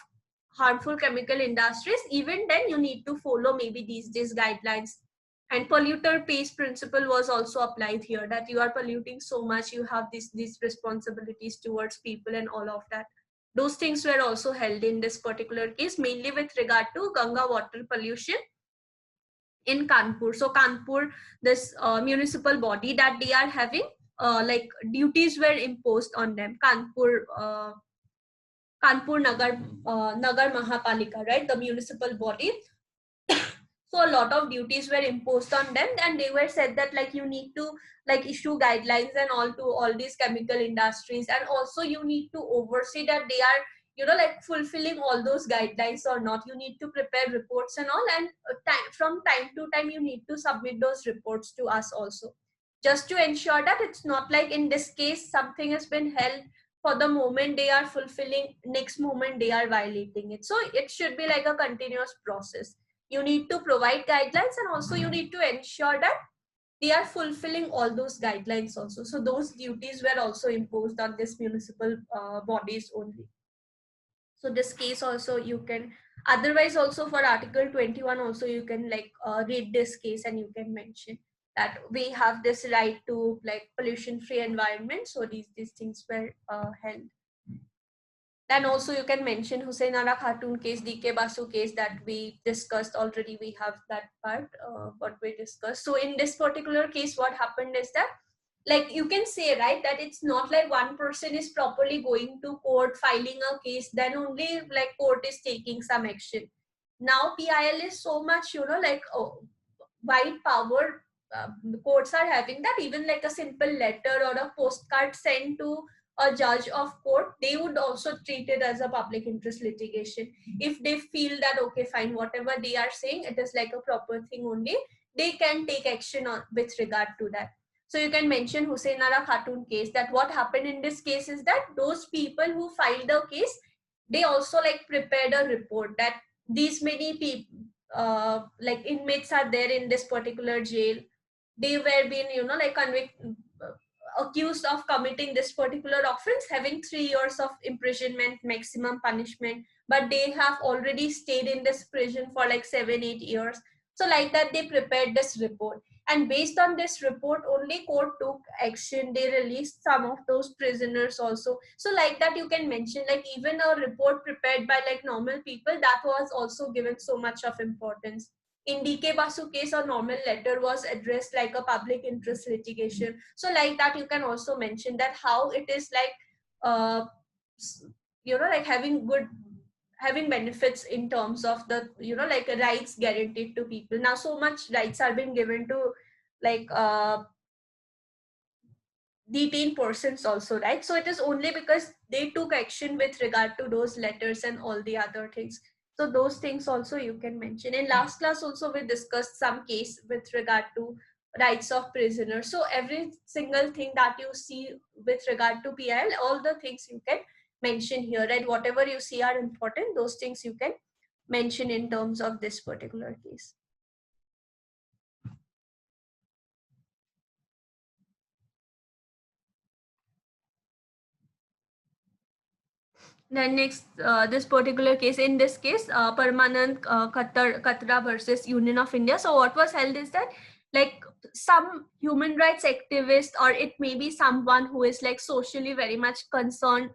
S2: harmful chemical industries, even then you need to follow maybe these guidelines. And polluter pays principle was also applied here, that you are polluting so much, you have these responsibilities towards people and all of that. Those things were also held in this particular case, mainly with regard to Ganga water pollution in Kanpur. So Kanpur, this municipal body that they are having, like duties were imposed on them. Kanpur Nagar Mahapalika, right, the municipal body. So a lot of duties were imposed on them, and they were said that like you need to like issue guidelines and all to all these chemical industries, and also you need to oversee that they are, like fulfilling all those guidelines or not. You need to prepare reports and all, and from time to time you need to submit those reports to us also, just to ensure that it's not like in this case something has been held for the moment they are fulfilling, next moment they are violating it. So it should be like a continuous process. You need to provide guidelines, and also you need to ensure that they are fulfilling all those guidelines also. So those duties were also imposed on this municipal bodies only. So this case also you can, otherwise also for Article 21 also you can like read this case, and you can mention that we have this right to like pollution free environment. So these things were held. Then also you can mention Hussein Ara Khatun case, DK Basu case that we discussed already. We have that part, what we discussed. So in this particular case, what happened is that, like you can say, right, that it's not like one person is properly going to court, filing a case, then only like court is taking some action. Now PIL is so much, like wide power. Courts are having that even like a simple letter or a postcard sent to a judge of court, they would also treat it as a public interest litigation. If they feel that okay fine, whatever they are saying, it is like a proper thing only, they can take action on with regard to that. So you can mention Hussein Ara Khatun case, that what happened in this case is that those people who filed the case, they also like prepared a report that these many people, like inmates are there in this particular jail, they were being, like accused of committing this particular offense, having 3 years of imprisonment maximum punishment, but they have already stayed in this prison for like 7-8 years. So like that they prepared this report, and based on this report only court took action. They released some of those prisoners also. So like that you can mention, like even a report prepared by like normal people, that was also given so much of importance. In DK Basu case, a normal letter was addressed like a public interest litigation. So like that you can also mention that how it is like like having benefits in terms of the, like rights guaranteed to people. Now so much rights are being given to like detained persons also, right? So it is only because they took action with regard to those letters and all the other things. So those things also you can mention. In last class also we discussed some case with regard to rights of prisoners. So every single thing that you see with regard to PIL, all the things you can mention here, and whatever you see are important, those things you can mention in terms of this particular case. Then next, this particular case, in this case, Permanent Katra versus Union of India. So what was held is that, like, some human rights activist, or it may be someone who is like socially very much concerned,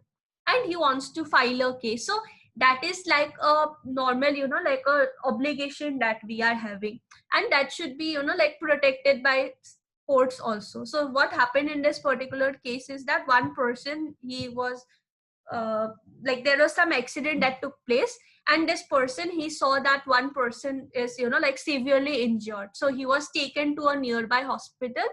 S2: and he wants to file a case. So that is like a normal, like a obligation that we are having, and that should be, like protected by courts also. So what happened in this particular case is that one person, he was like, there was some accident that took place, and this person, he saw that one person is, like severely injured, so he was taken to a nearby hospital,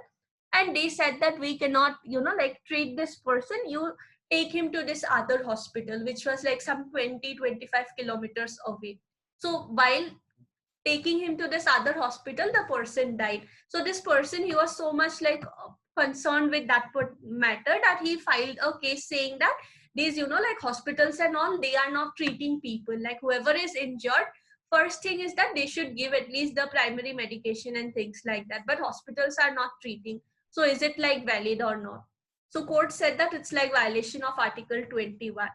S2: and they said that we cannot, like treat this person, you take him to this other hospital, which was like some 20-25 kilometers away. So while taking him to this other hospital, the person died. So this person, he was so much like concerned with that matter, that he filed a case saying that these, like hospitals and all, they are not treating people. Like whoever is injured, first thing is that they should give at least the primary medication and things like that, but hospitals are not treating. So is it like valid or not? So court said that it's like violation of Article 21.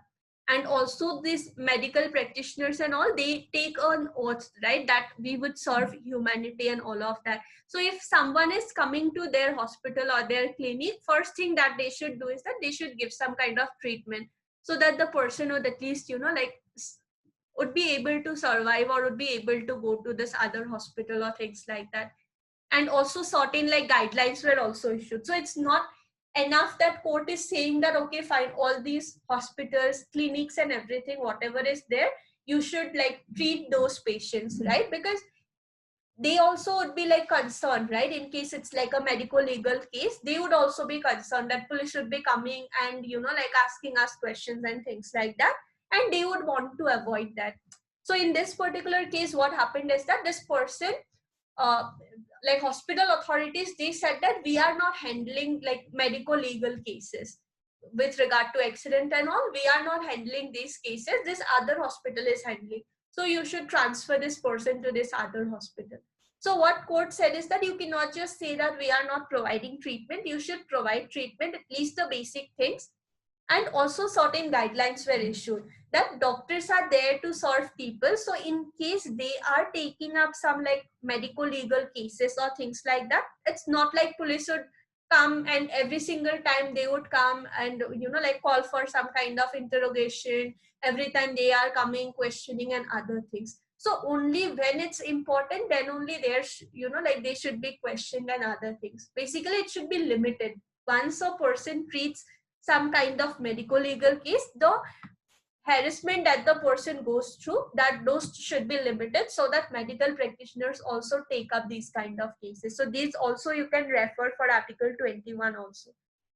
S2: And also these medical practitioners and all, they take an oath, right, that we would serve humanity and all of that. So if someone is coming to their hospital or their clinic, first thing that they should do is that they should give some kind of treatment, so that the person would at least, like would be able to survive, or would be able to go to this other hospital or things like that. And also certain like guidelines were also issued. So it's not enough that court is saying that, okay, fine, all these hospitals, clinics and everything, whatever is there, you should like treat those patients, right? Because they also would be like concerned, right? In case it's like a medical legal case, they would also be concerned that police should be coming and, like asking us questions and things like that. And they would want to avoid that. So in this particular case, what happened is that this person, uh, like hospital authorities, they said that we are not handling like medical legal cases with regard to accident and all. We are not handling these cases. This other hospital is handling. So you should transfer this person to this other hospital. So what court said is that you cannot just say that we are not providing treatment. You should provide treatment, at least the basic things. And also certain guidelines were issued that doctors are there to serve people. So in case they are taking up some like medical legal cases or things like that, it's not like police would come and every single time they would come and, like call for some kind of interrogation every time they are coming, questioning and other things. So only when it's important, then only there, like they should be questioned and other things. Basically, it should be limited. Once a person treats some kind of medical legal case, the harassment that the person goes through, that those should be limited, so that medical practitioners also take up these kind of cases. So these also you can refer for Article 21 also,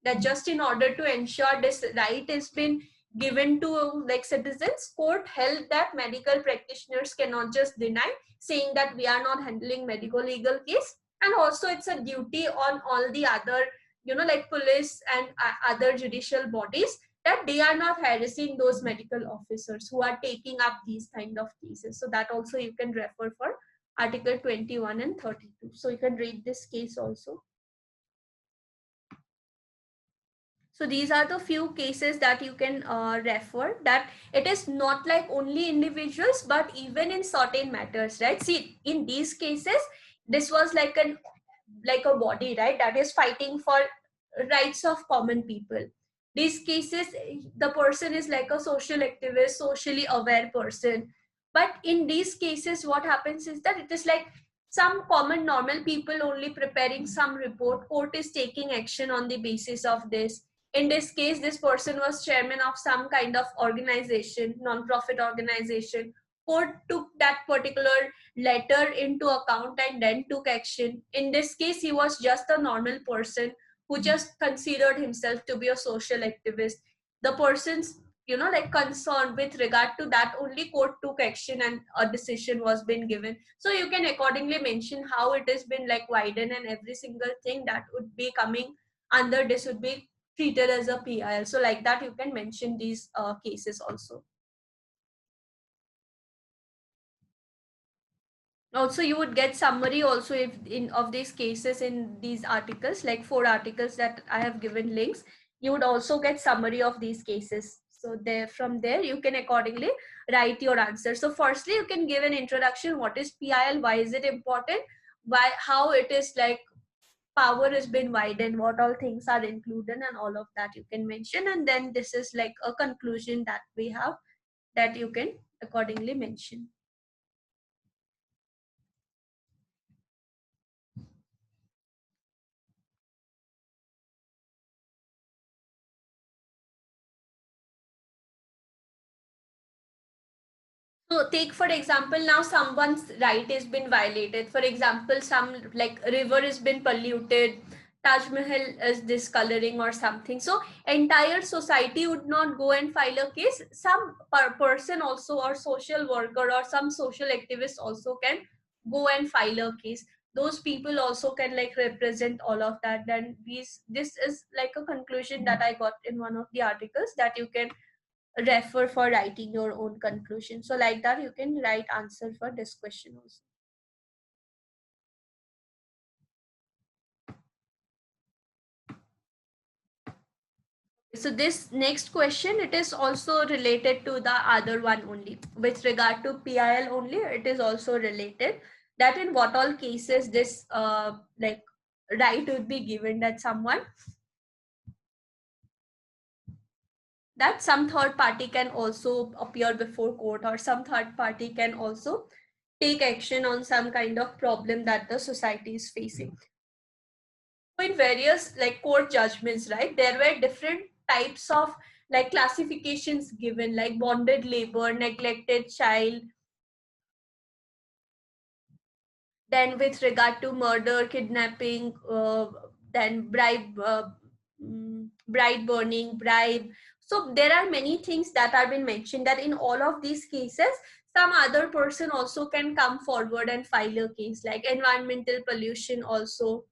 S2: that just in order to ensure this right has been given to like citizens, court held that medical practitioners cannot just deny, saying that we are not handling medical legal case. And also it's a duty on all the other, like police and other judicial bodies, that they are not harassing those medical officers who are taking up these kind of cases. So that also you can refer for Article 21 and 32. So you can read this case also. So these are the few cases that you can refer, that it is not like only individuals, but even in certain matters, right? See, in these cases, this was like a body, right, that is fighting for rights of common people. These cases, the person is like a social activist, socially aware person. But in these cases, what happens is that it is like some common normal people only preparing some report. Court is taking action on the basis of this. In this case, this person was chairman of some kind of organization, non-profit organization. Court took that particular letter into account and then took action. In this case, he was just a normal person who just considered himself to be a social activist. The person's like concerned with regard to that, only court took action and a decision was been given. So you can accordingly mention how it has been like widened, and every single thing that would be coming under this would be treated as a PIL. So like that you can mention these cases also. Also you would get summary also if in of these cases in these articles, like 4 articles that I have given links, you would also get summary of these cases. So there, from there you can accordingly write your answer. So firstly you can give an introduction, what is PIL, why is it important, why, how it is like power has been widened, what all things are included, and all of that you can mention. And then this is like a conclusion that we have that you can accordingly mention. So take for example, now someone's right has been violated. For example, some like river has been polluted, Taj Mahal is discoloring or something. So entire society would not go and file a case. Some person also, or social worker or some social activist also can go and file a case. Those people also can like represent all of that. Then this is like a conclusion that I got in one of the articles that you can refer for writing your own conclusion. So like that you can write answer for this question also. So this next question, it is also related to the other one only. With regard to PIL only, it is also related that in what all cases this like right would be given, that someone, that some third party can also appear before court, or some third party can also take action on some kind of problem that the society is facing. In various like court judgments, right, there were different types of like classifications given, like bonded labor, neglected child, then with regard to murder, kidnapping, then bride burning, bribe. So there are many things that have been mentioned, that in all of these cases some other person also can come forward and file a case, like environmental pollution also,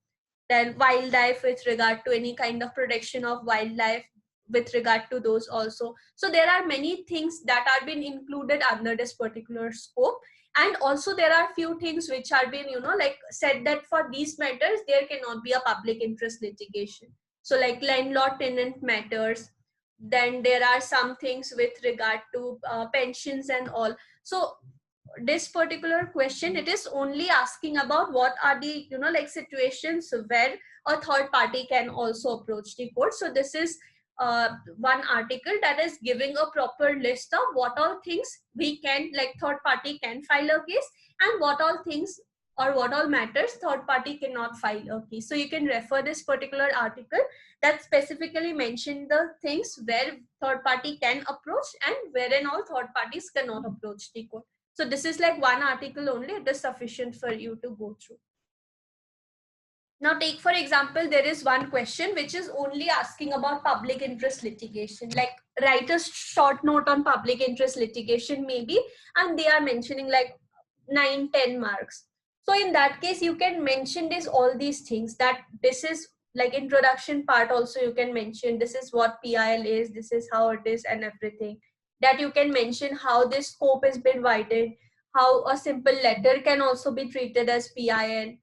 S2: then wildlife with regard to any kind of protection of wildlife with regard to those also. So there are many things that are being included under this particular scope. And also there are few things which are being like said that for these matters there cannot be a public interest litigation. So like landlord tenant matters, then there are some things with regard to pensions and all. So this particular question, it is only asking about what are the like situations where a third party can also approach the court. So this is one article that is giving a proper list of what all things we can, like third party can file a case, and what all things or what all matters third party cannot file a case. So you can refer this particular article that specifically mention the things where third party can approach and wherein all third parties cannot approach the court. So this is like one article only, it is sufficient for you to go through. Now take for example, there is one question which is only asking about public interest litigation, like write a short note on public interest litigation maybe, and they are mentioning like 9-10 marks. So in that case you can mention this all these things, that this is like introduction part also you can mention this is what PIL is, this is how it is and everything. That you can mention how this scope has been widened, how a simple letter can also be treated as PIL,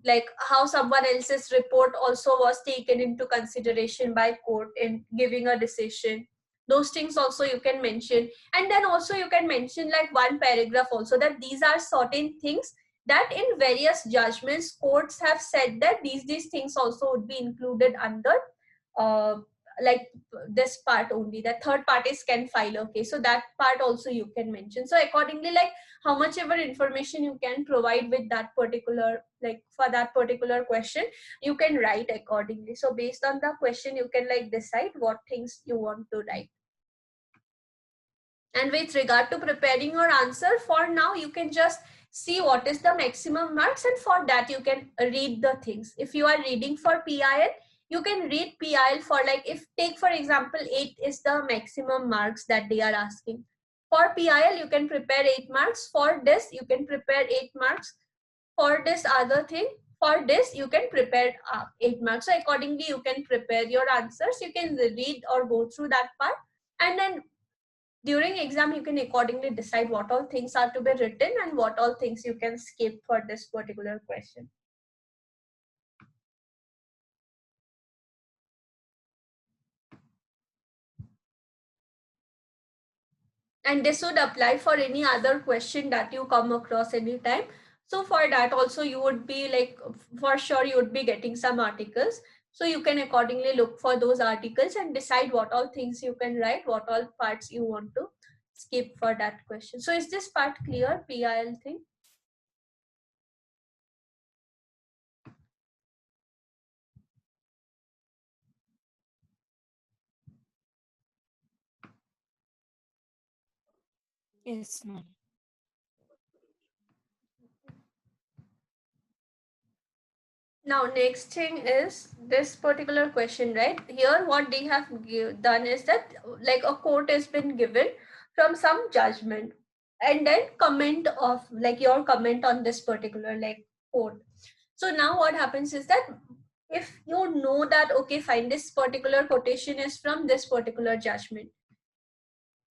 S2: like how someone else's report also was taken into consideration by court in giving a decision. Those things also you can mention. And then also you can mention like one paragraph also, that these are certain things that in various judgments courts have said that these things also would be included under like this part only, that third parties can file a case. So that part also you can mention. So accordingly, like how much ever information you can provide with that particular, like for that particular question, you can write accordingly. So based on the question you can like decide what things you want to write. And with regard to preparing your answer, for now you can just see what is the maximum marks, and for that you can read the things. If you are reading for PIL, you can read PIL for like, if take for example 8 is the maximum marks that they are asking. For PIL you can prepare 8 marks, for this you can prepare 8 marks, for this other thing, for this you can prepare 8 marks. So accordingly you can prepare your answers, you can read or go through that part, and then during exam you can accordingly decide what all things are to be written and what all things you can skip for this particular question. And this would apply for any other question that you come across anytime. So for that also you would be like, for sure you would be getting some articles, so you can accordingly look for those articles and decide what all things you can write, what all parts you want to skip for that question. So is this part clear, PIL thing?
S1: Yes, ma'am.
S2: Now next thing is this particular question, right? Here what they have done is that like a quote has been given from some judgment, and then comment of like your comment on this particular like quote. So now what happens is that if you know that, okay fine, this particular quotation is from this particular judgment.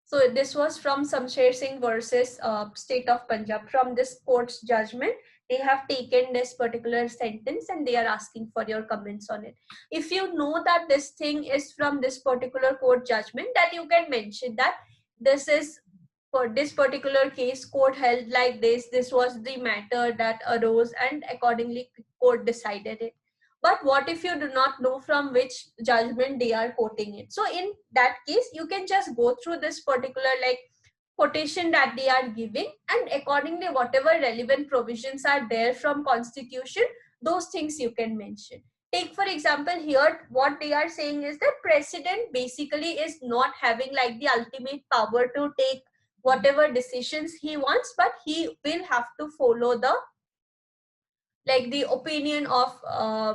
S2: So this was from Samsher Singh versus State of Punjab. From this court's judgment, they have taken this particular sentence and they are asking for your comments on it. If you know that this thing is from this particular court judgment, that you can mention that this is for this particular case, court held like this was the matter that arose and accordingly court decided it. But what if you do not know from which judgment they are quoting it? So in that case, you can just go through this particular like quotation that they are giving, and accordingly whatever relevant provisions are there from constitution, those things you can mention. Take for example here, what they are saying is that president basically is not having like the ultimate power to take whatever decisions he wants, but he will have to follow the like the opinion of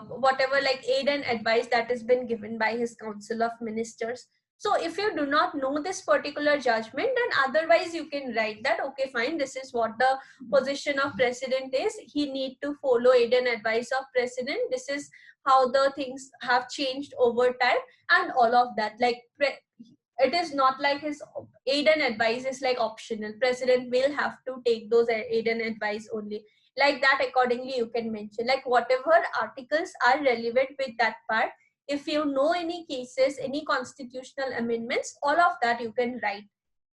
S2: whatever like aid and advice that has been given by his council of ministers. So if you do not know this particular judgment, then otherwise you can write that, okay fine, this is what the position of president is, he need to follow aid and advice of president, this is how the things have changed over time, and all of that. Like it is not like his aid and advice is like optional, president will have to take those aid and advice only, like that. Accordingly you can mention like whatever articles are relevant with that part. If you know any cases, any constitutional amendments, all of that you can write.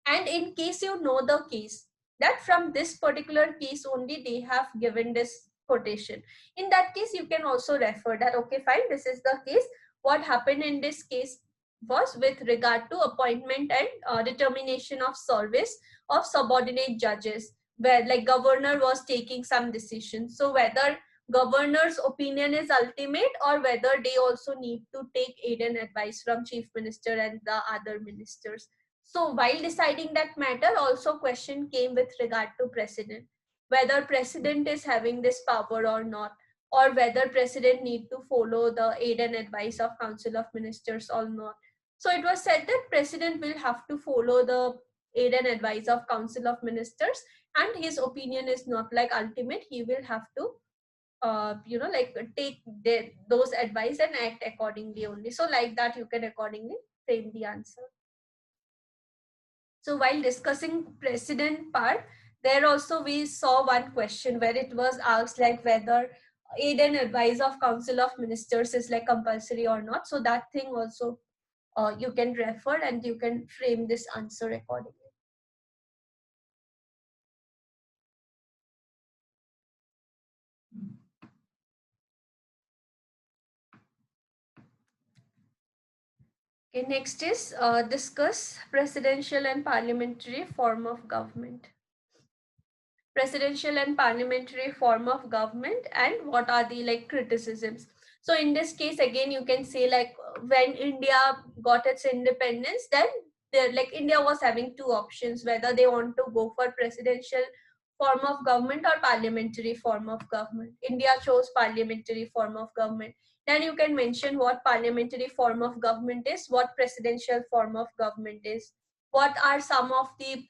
S2: And in case you know the case, that from this particular case only they have given this quotation, in that case you can also refer that, okay fine, this is the case, what happened in this case was with regard to appointment and determination of service of subordinate judges, where like governor was taking some decision. So whether governor's opinion is ultimate or whether they also need to take aid and advice from chief minister and the other ministers. So while deciding that matter, also question came with regard to president, whether president is having this power or not, or whether president need to follow the aid and advice of council of ministers or not. So it was said that president will have to follow the aid and advice of council of ministers, and his opinion is not like ultimate, he will have to like take those advice and act accordingly only. So like that you can accordingly frame the answer. So while discussing precedent part, there also we saw one question where it was asked like whether aid and advice of council of ministers is like compulsory or not. So that thing also you can refer and you can frame this answer accordingly. Okay, next is discuss presidential and parliamentary form of government. Presidential and parliamentary form of government and what are the like criticisms. So in this case again you can say like when India got its independence, then like India was having two options, whether they want to go for presidential form of government or parliamentary form of government. India chose parliamentary form of government. Then you can mention what parliamentary form of government is, what presidential form of government is, what are some of the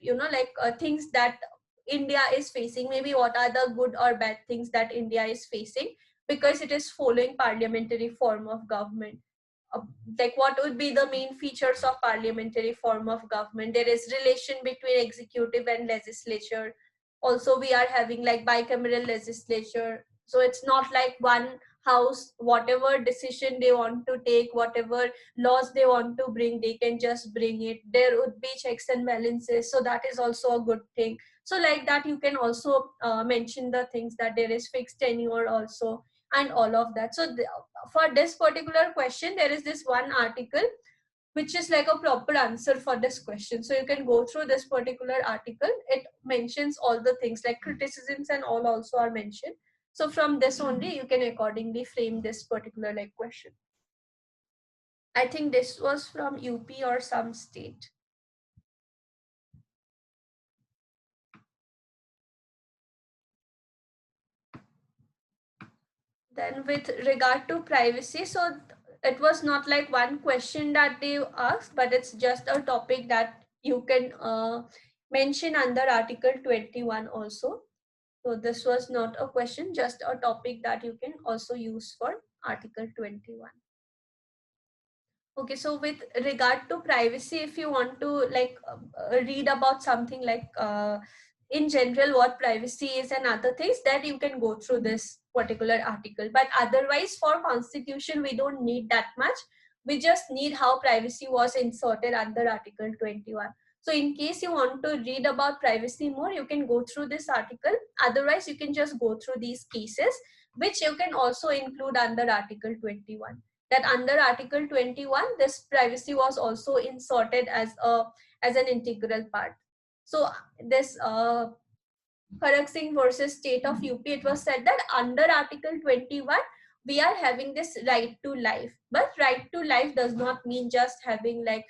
S2: things that India is facing, maybe what are the good or bad things that India is facing because it is following parliamentary form of government. uh, like what would be the main features of parliamentary form of government? There is relation between executive and legislature. Also we are having like bicameral legislature, so it's not like one house, whatever decision they want to take, whatever laws they want to bring, they can just bring it. There would be checks and balances, so that is also a good thing. So like that you can also mention the things that there is fixed tenure also and all of that. So for this particular question there is this one article which is like a proper answer for this question. So you can go through this particular article. It mentions all the things like criticisms and all also are mentioned. So from this only you can accordingly frame this particular like question. I think this was from UP or some state. Then with regard to privacy, so it was not like one question that they asked, but it's just a topic that you can mention under Article 21 also. So this was not a question, just a topic that you can also use for Article 21. Okay, so with regard to privacy, if you want to like read about something like in general what privacy is and other things, that you can go through this particular article. But otherwise for constitution we don't need that much. We just need how privacy was inserted under Article 21. So in case you want to read about privacy more, you can go through this article. Otherwise you can just go through these cases which you can also include under Article 21. That under Article 21 this privacy was also inserted as an integral part. So this Kharak Singh versus State of UP, it was said that under Article 21 we are having this right to life, but right to life does not mean just having like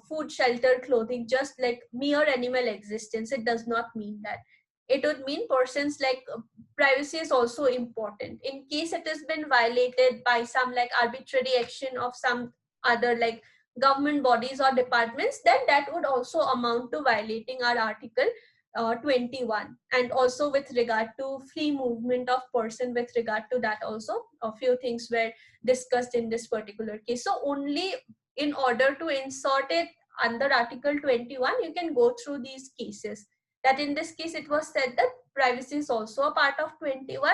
S2: food, shelter, clothing, just like mere animal existence. It does not mean that. It would mean persons like privacy is also important. In case it has been violated by some like arbitrary action of some other like government bodies or departments, then that would also amount to violating our Article 21. And also with regard to free movement of person, with regard to that also a few things were discussed in this particular case. So only in order to insert it under Article 21 you can go through these cases. That in this case it was said that privacy is also a part of 21.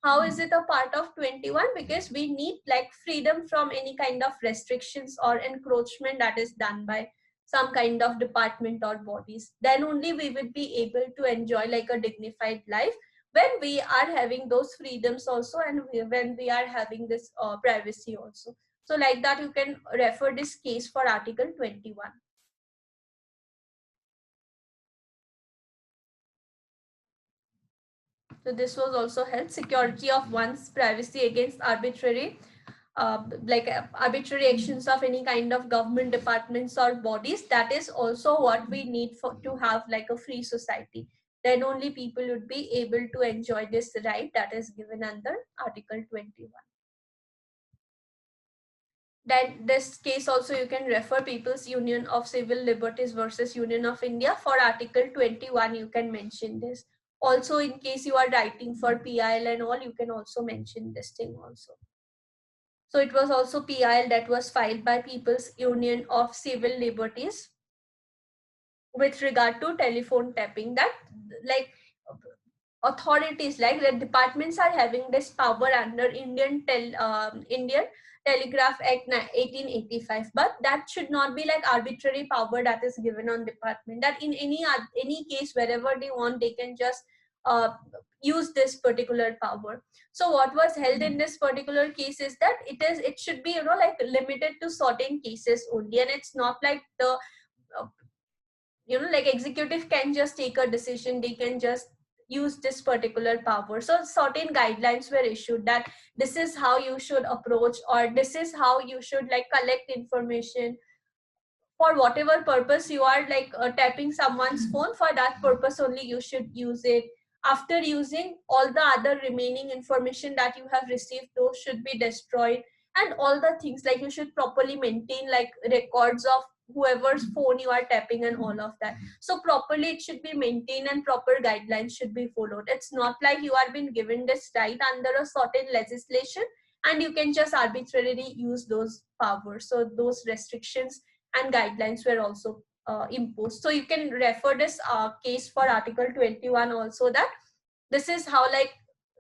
S2: How is it a part of 21? Because we need like freedom from any kind of restrictions or encroachment that is done by some kind of department or bodies. Then only we will be able to enjoy like a dignified life, when we are having those freedoms also, and when we are having this privacy also. So like that you can refer this case for Article 21. So this was also held security of one's privacy against arbitrary arbitrary actions of any kind of government departments or bodies. That is also what we need for to have like a free society. Then only people would be able to enjoy this right that is given under Article 21. Then this case also you can refer People's Union of Civil Liberties versus Union of India. For Article 21 you can mention this. Also in case you are writing for PIL and all, you can also mention this thing also. So it was also PIL that was filed by People's Union of Civil Liberties with regard to telephone tapping, that like authorities like the departments are having this power under Indian Telegraph Act 1885, but that should not be like arbitrary power that is given on department, that in any case wherever they want they can just uh, use this particular power. So what was held in this particular case is that it should be like limited to certain cases only, and it's not like the uh, like executive can just take a decision, they can just use this particular power. So certain guidelines were issued that this is how you should approach, or this is how you should like collect information for whatever purpose you are like tapping someone's phone. For that purpose only you should use it. after using, all the other remaining information that you have received, those should be destroyed. And all the things, like you should properly maintain like records of whoever's phone you are tapping and all of that. So properly it should be maintained and proper guidelines should be followed. It's not like you are being given this right under a certain legislation and you can just arbitrarily use those powers. So those restrictions and guidelines were also imposed. So you can refer this case for Article 21 also, that this is how like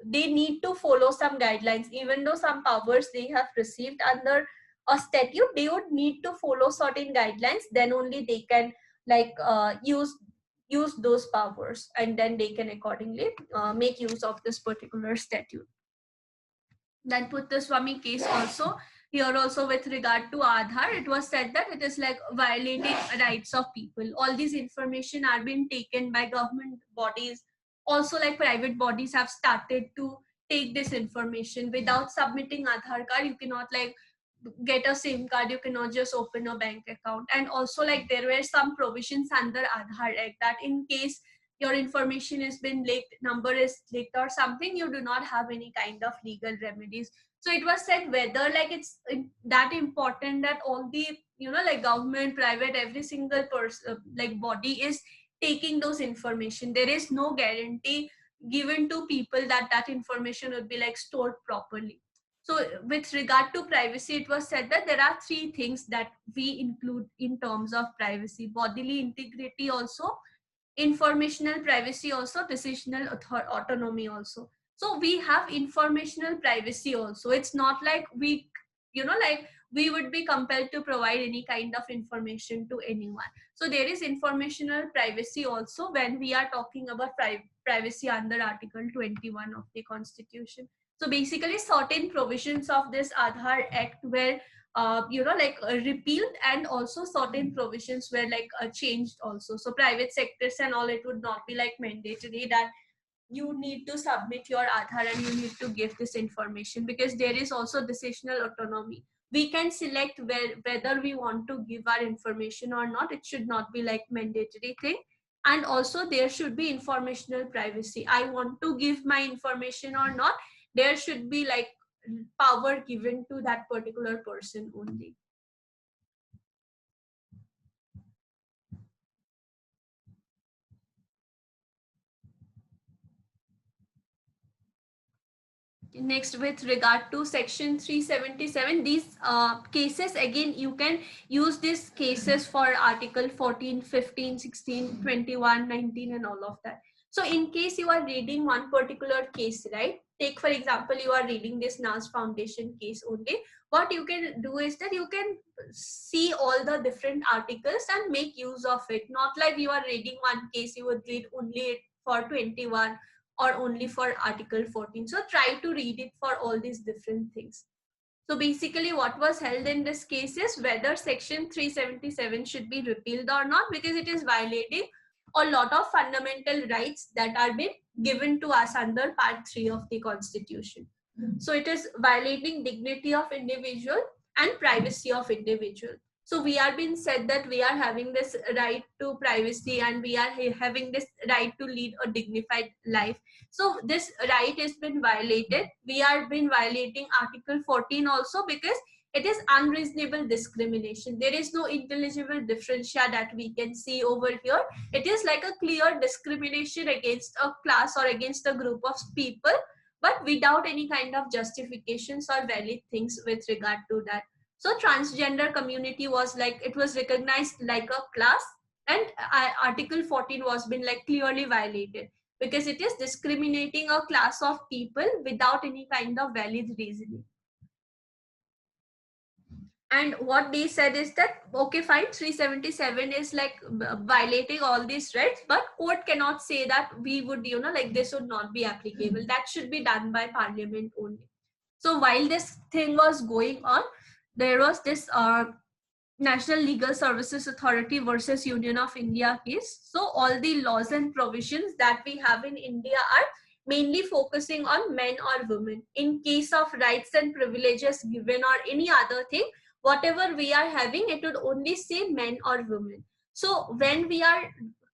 S2: they need to follow some guidelines. Even though some powers they have received under a statute, they would need to follow certain guidelines, then only they can like use those powers, and then they can accordingly make use of this particular statute. Then Puttaswamy case also, here also with regard to Aadhaar, it was said that it is like violating rights of people. All these information are being taken by government bodies. Also like private bodies have started to take this information. Without submitting Aadhaar card, you cannot like get a SIM card, you cannot just open a bank account. And also like there were some provisions under Aadhaar Act that in case your information has been leaked, number is leaked or something, you do not have any kind of legal remedies. So it was said whether like it's that important that all the, you know, like government, private, every single person like body is taking those information. There is no guarantee given to people that that information would be like stored properly. So with regard to privacy, it was said that there are three things that we include in terms of privacy: bodily integrity also, informational privacy also, decisional autonomy also. So we have informational privacy also. It's not like we, you know, like we would be compelled to provide any kind of information to anyone. So there is informational privacy also when we are talking about privacy under Article 21 of the Constitution. So basically certain provisions of this Aadhaar Act were you know, like repealed, and also certain provisions were like changed also. So private sectors and all, it would not be like mandatory that you need to submit your Aadhaar and you need to give this information, because there is also decisional autonomy. We can select whether we want to give our information or not. It should not be like mandatory thing. And also there should be informational privacy. I want to give my information or not, there should be like power given to that particular person only. Next, with regard to section 377, these cases, again you can use these cases for article 14, 15, 16, 21, 19 and all of that. So in case you are reading one particular case, right, take for example you are reading this NAS Foundation case only, what you can do is that you can see all the different articles and make use of it. Not like you are reading one case, you would read only for 21 or only for article 14. So try to read it for all these different things. So basically what was held in this case is whether section 377 should be repealed or not, because it is violating a lot of fundamental rights that are being given to us under part 3 of the Constitution. So it is violating dignity of individual and privacy of individual. So we are being said that we are having this right to privacy and we are having this right to lead a dignified life. So this right has been violated. We are been violating Article 14 also, because it is unreasonable discrimination. There is no intelligible differentia that we can see over here. It is like a clear discrimination against a class or against a group of people, but without any kind of justifications or valid things with regard to that. So transgender community was like, it was recognized like a class, and Article 14 was been like clearly violated, because it is discriminating a class of people without any kind of valid reasoning. And what they said is that, okay, fine, 377 is like violating all these rights, but court cannot say that we would, you know, like this would not be applicable. That should be done by parliament only. So while this thing was going on, there was this National Legal Services Authority versus Union of India case. So all the laws and provisions that we have in India are mainly focusing on men or women. In case of rights and privileges given or any other thing, whatever we are having, it would only say men or women. So when we are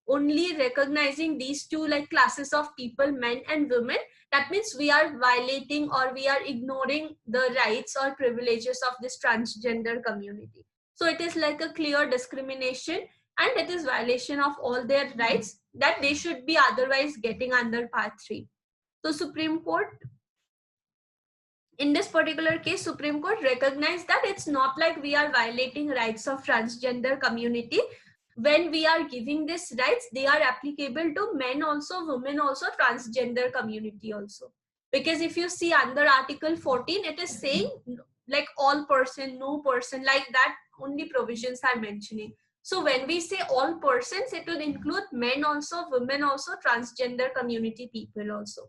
S2: only recognizing these two like classes of people, men and women, that means we are violating or we are ignoring the rights or privileges of this transgender community. So it is like a clear discrimination, and it is violation of all their rights that they should be otherwise getting under Part 3. So Supreme Court, in this particular case, Supreme Court recognized that it's not like we are violating rights of transgender community. When we are giving these rights, they are applicable to men also, women also, transgender community also. Because if you see under Article 14, it is saying like all person, no person, like that only provisions are mentioning. So when we say all persons, it would include men also, women also, transgender community people also.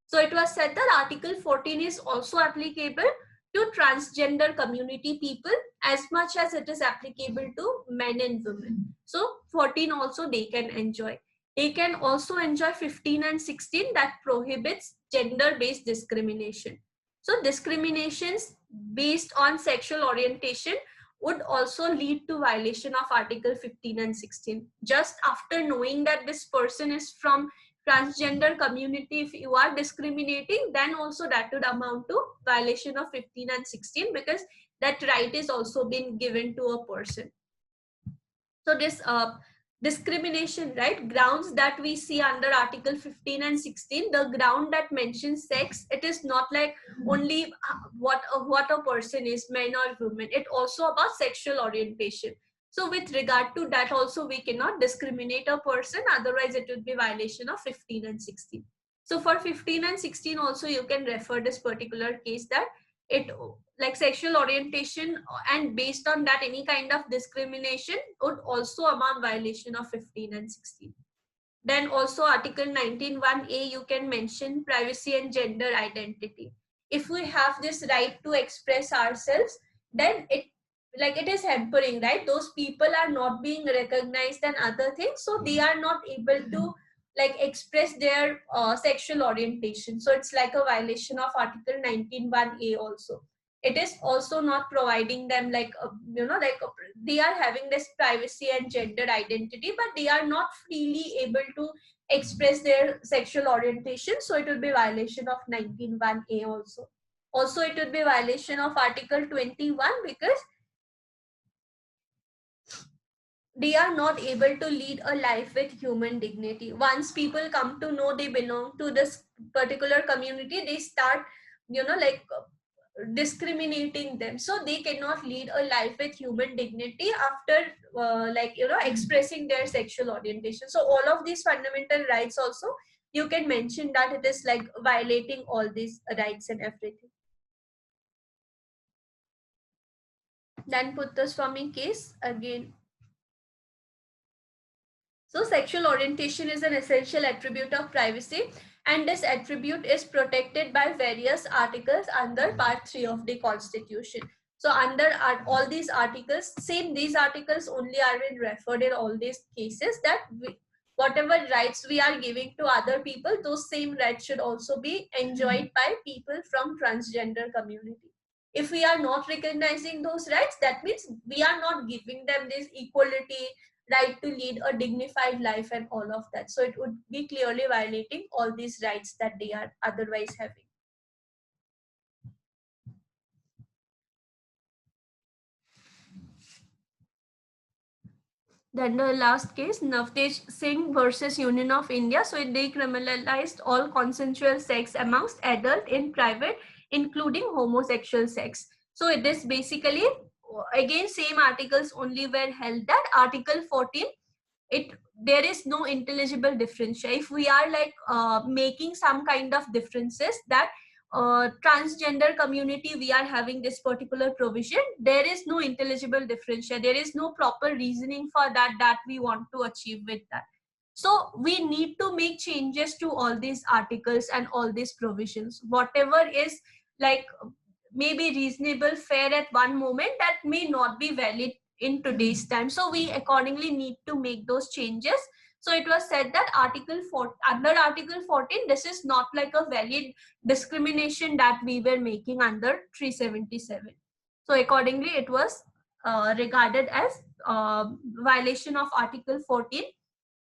S2: So it was said that Article 14 is also applicable to transgender community people as much as it is applicable to men and women. So 14 also they can enjoy. They can also enjoy 15 and 16 that prohibits gender-based discrimination. So discriminations based on sexual orientation would also lead to violation of Article 15 and 16. Just after knowing that this person is from transgender community, if you are discriminating, then also that would amount to violation of 15 and 16, because that right is also been given to a person. So this discrimination, right, grounds that we see under Article 15 and 16, the ground that mentions sex, it is not like only what a person is, men or women, it also about sexual orientation. So with regard to that also we cannot discriminate a person, otherwise it would be violation of 15 and 16. So for 15 and 16 also you can refer this particular case, that it like sexual orientation and based on that any kind of discrimination would also amount violation of 15 and 16. Then also Article 19(1)(a), you can mention privacy and gender identity. If we have this right to express ourselves, then it is hampering, right? Those people are not being recognized and other things, so they are not able to like express their sexual orientation. So it's like a violation of Article 19(1)(a) also. It is also not providing them like they are having this privacy and gender identity, but they are not freely able to express their sexual orientation. So it will be violation of 19(1)(a) also. Also it would be violation of Article 21, because they are not able to lead a life with human dignity. Once people come to know they belong to this particular community, they start discriminating them, so they cannot lead a life with human dignity after expressing their sexual orientation. So all of these fundamental rights also you can mention that it is like violating all these rights and everything. Then Puttaswamy case again. So sexual orientation is an essential attribute of privacy, and this attribute is protected by various articles under Part 3 of the Constitution. So under all these articles, same these articles only are being referred in all these cases, that whatever rights we are giving to other people, those same rights should also be enjoyed by people from transgender community. If we are not recognizing those rights, that means we are not giving them this equality, right to lead a dignified life and all of that. So it would be clearly violating all these rights that they are otherwise having. Then the last case, Navtej Singh versus Union of India. So it decriminalized all consensual sex amongst adult in private, including homosexual sex. So it is basically, again, same articles only were held that Article 14, there is no intelligible differential. If we are like making some kind of differences, that transgender community we are having this particular provision, there is no intelligible differential, there is no proper reasoning for that we want to achieve with that. So we need to make changes to all these articles and all these provisions. Whatever is like maybe reasonable, fair at one moment, that may not be valid in today's time. So we accordingly need to make those changes. So it was said that under Article 14, this is not like a valid discrimination that we were making under 377. So accordingly, it was regarded as violation of Article 14.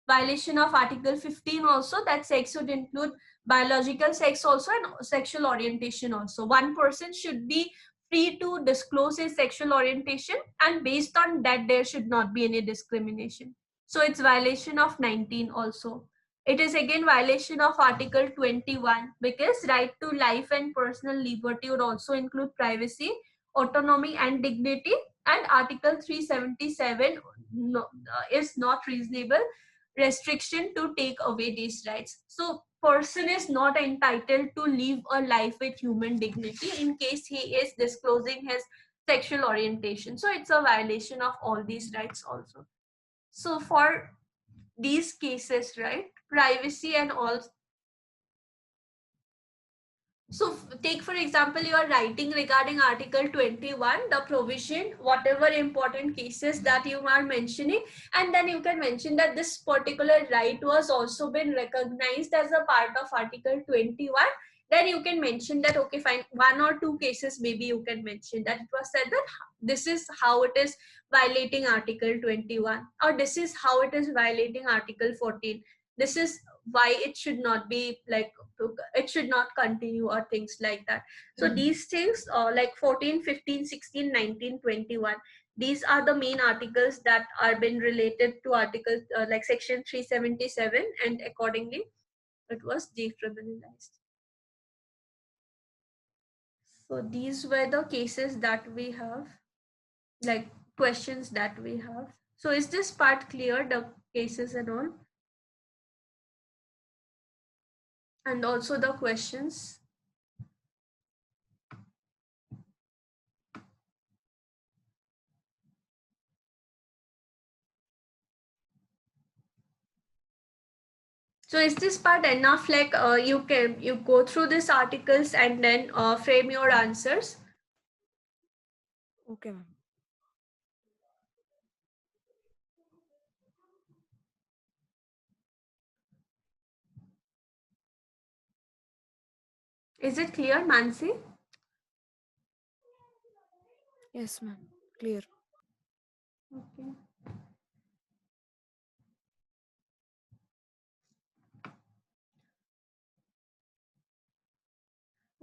S2: violation of Article 15 also, that sex would include biological sex also and sexual orientation also. One person should be free to disclose his sexual orientation, and based on that there should not be any discrimination. So it's violation of 19 also. It is again violation of Article 21, because right to life and personal liberty would also include privacy, autonomy and dignity, and Article 377 is not reasonable restriction to take away these rights. So person is not entitled to live a life with human dignity in case he is disclosing his sexual orientation. So it's a violation of all these rights also. So for these cases, right, privacy and all. So take for example, you are writing regarding Article 21, the provision, whatever important cases that you are mentioning, and then you can mention that this particular right was also been recognized as a part of Article 21. Then you can mention that, okay, fine, one or two cases maybe you can mention that it was said that this is how it is violating Article 21, or this is how it is violating Article 14. This is why it should not be like, it should not continue, or things like that. So these things, like 14, 15, 16, 19, 21, these are the main articles that are been related to articles like section 377, and accordingly it was decriminalized. So these were the cases that we have, like questions that we have. So is this part clear, the cases and all, and also the questions? So is this part enough, like you go through these articles and then frame your answers?
S3: Okay, ma'am.
S2: Is it clear, Mansi?
S3: Yes, ma'am. Clear.
S2: Okay.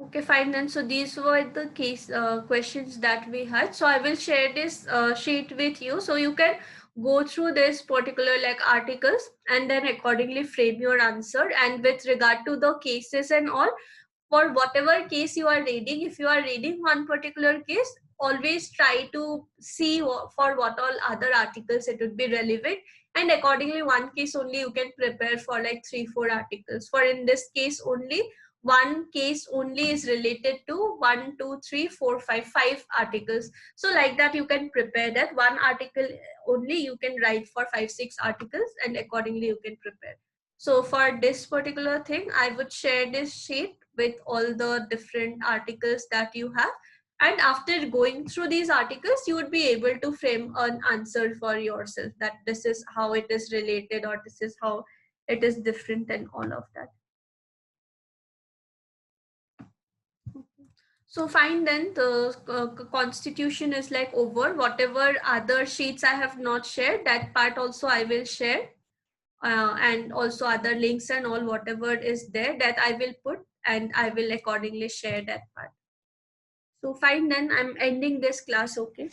S2: Okay, fine then. So these were the case questions that we had. So I will share this sheet with you, so you can go through this particular like articles and then accordingly frame your answer. And with regard to the cases and all, for whatever case you are reading, if you are reading one particular case, always try to see for what all other articles it would be relevant, and accordingly one case only you can prepare for like 3-4 articles. For in this case only, one case only is related to 1, 2, 3, 4, 5, 5 articles. So like that you can prepare that one article only you can write for 5-6 articles, and accordingly you can prepare. So for this particular thing, I would share this sheet with all the different articles that you have. And after going through these articles, you would be able to frame an answer for yourself, that this is how it is related, or this is how it is different, and all of that. So fine then, the constitution is like over. Whatever other sheets I have not shared, that part also I will share. And also other links and all, whatever is there, that I will put, and I will accordingly share that part. So fine then, I'm ending this class, okay?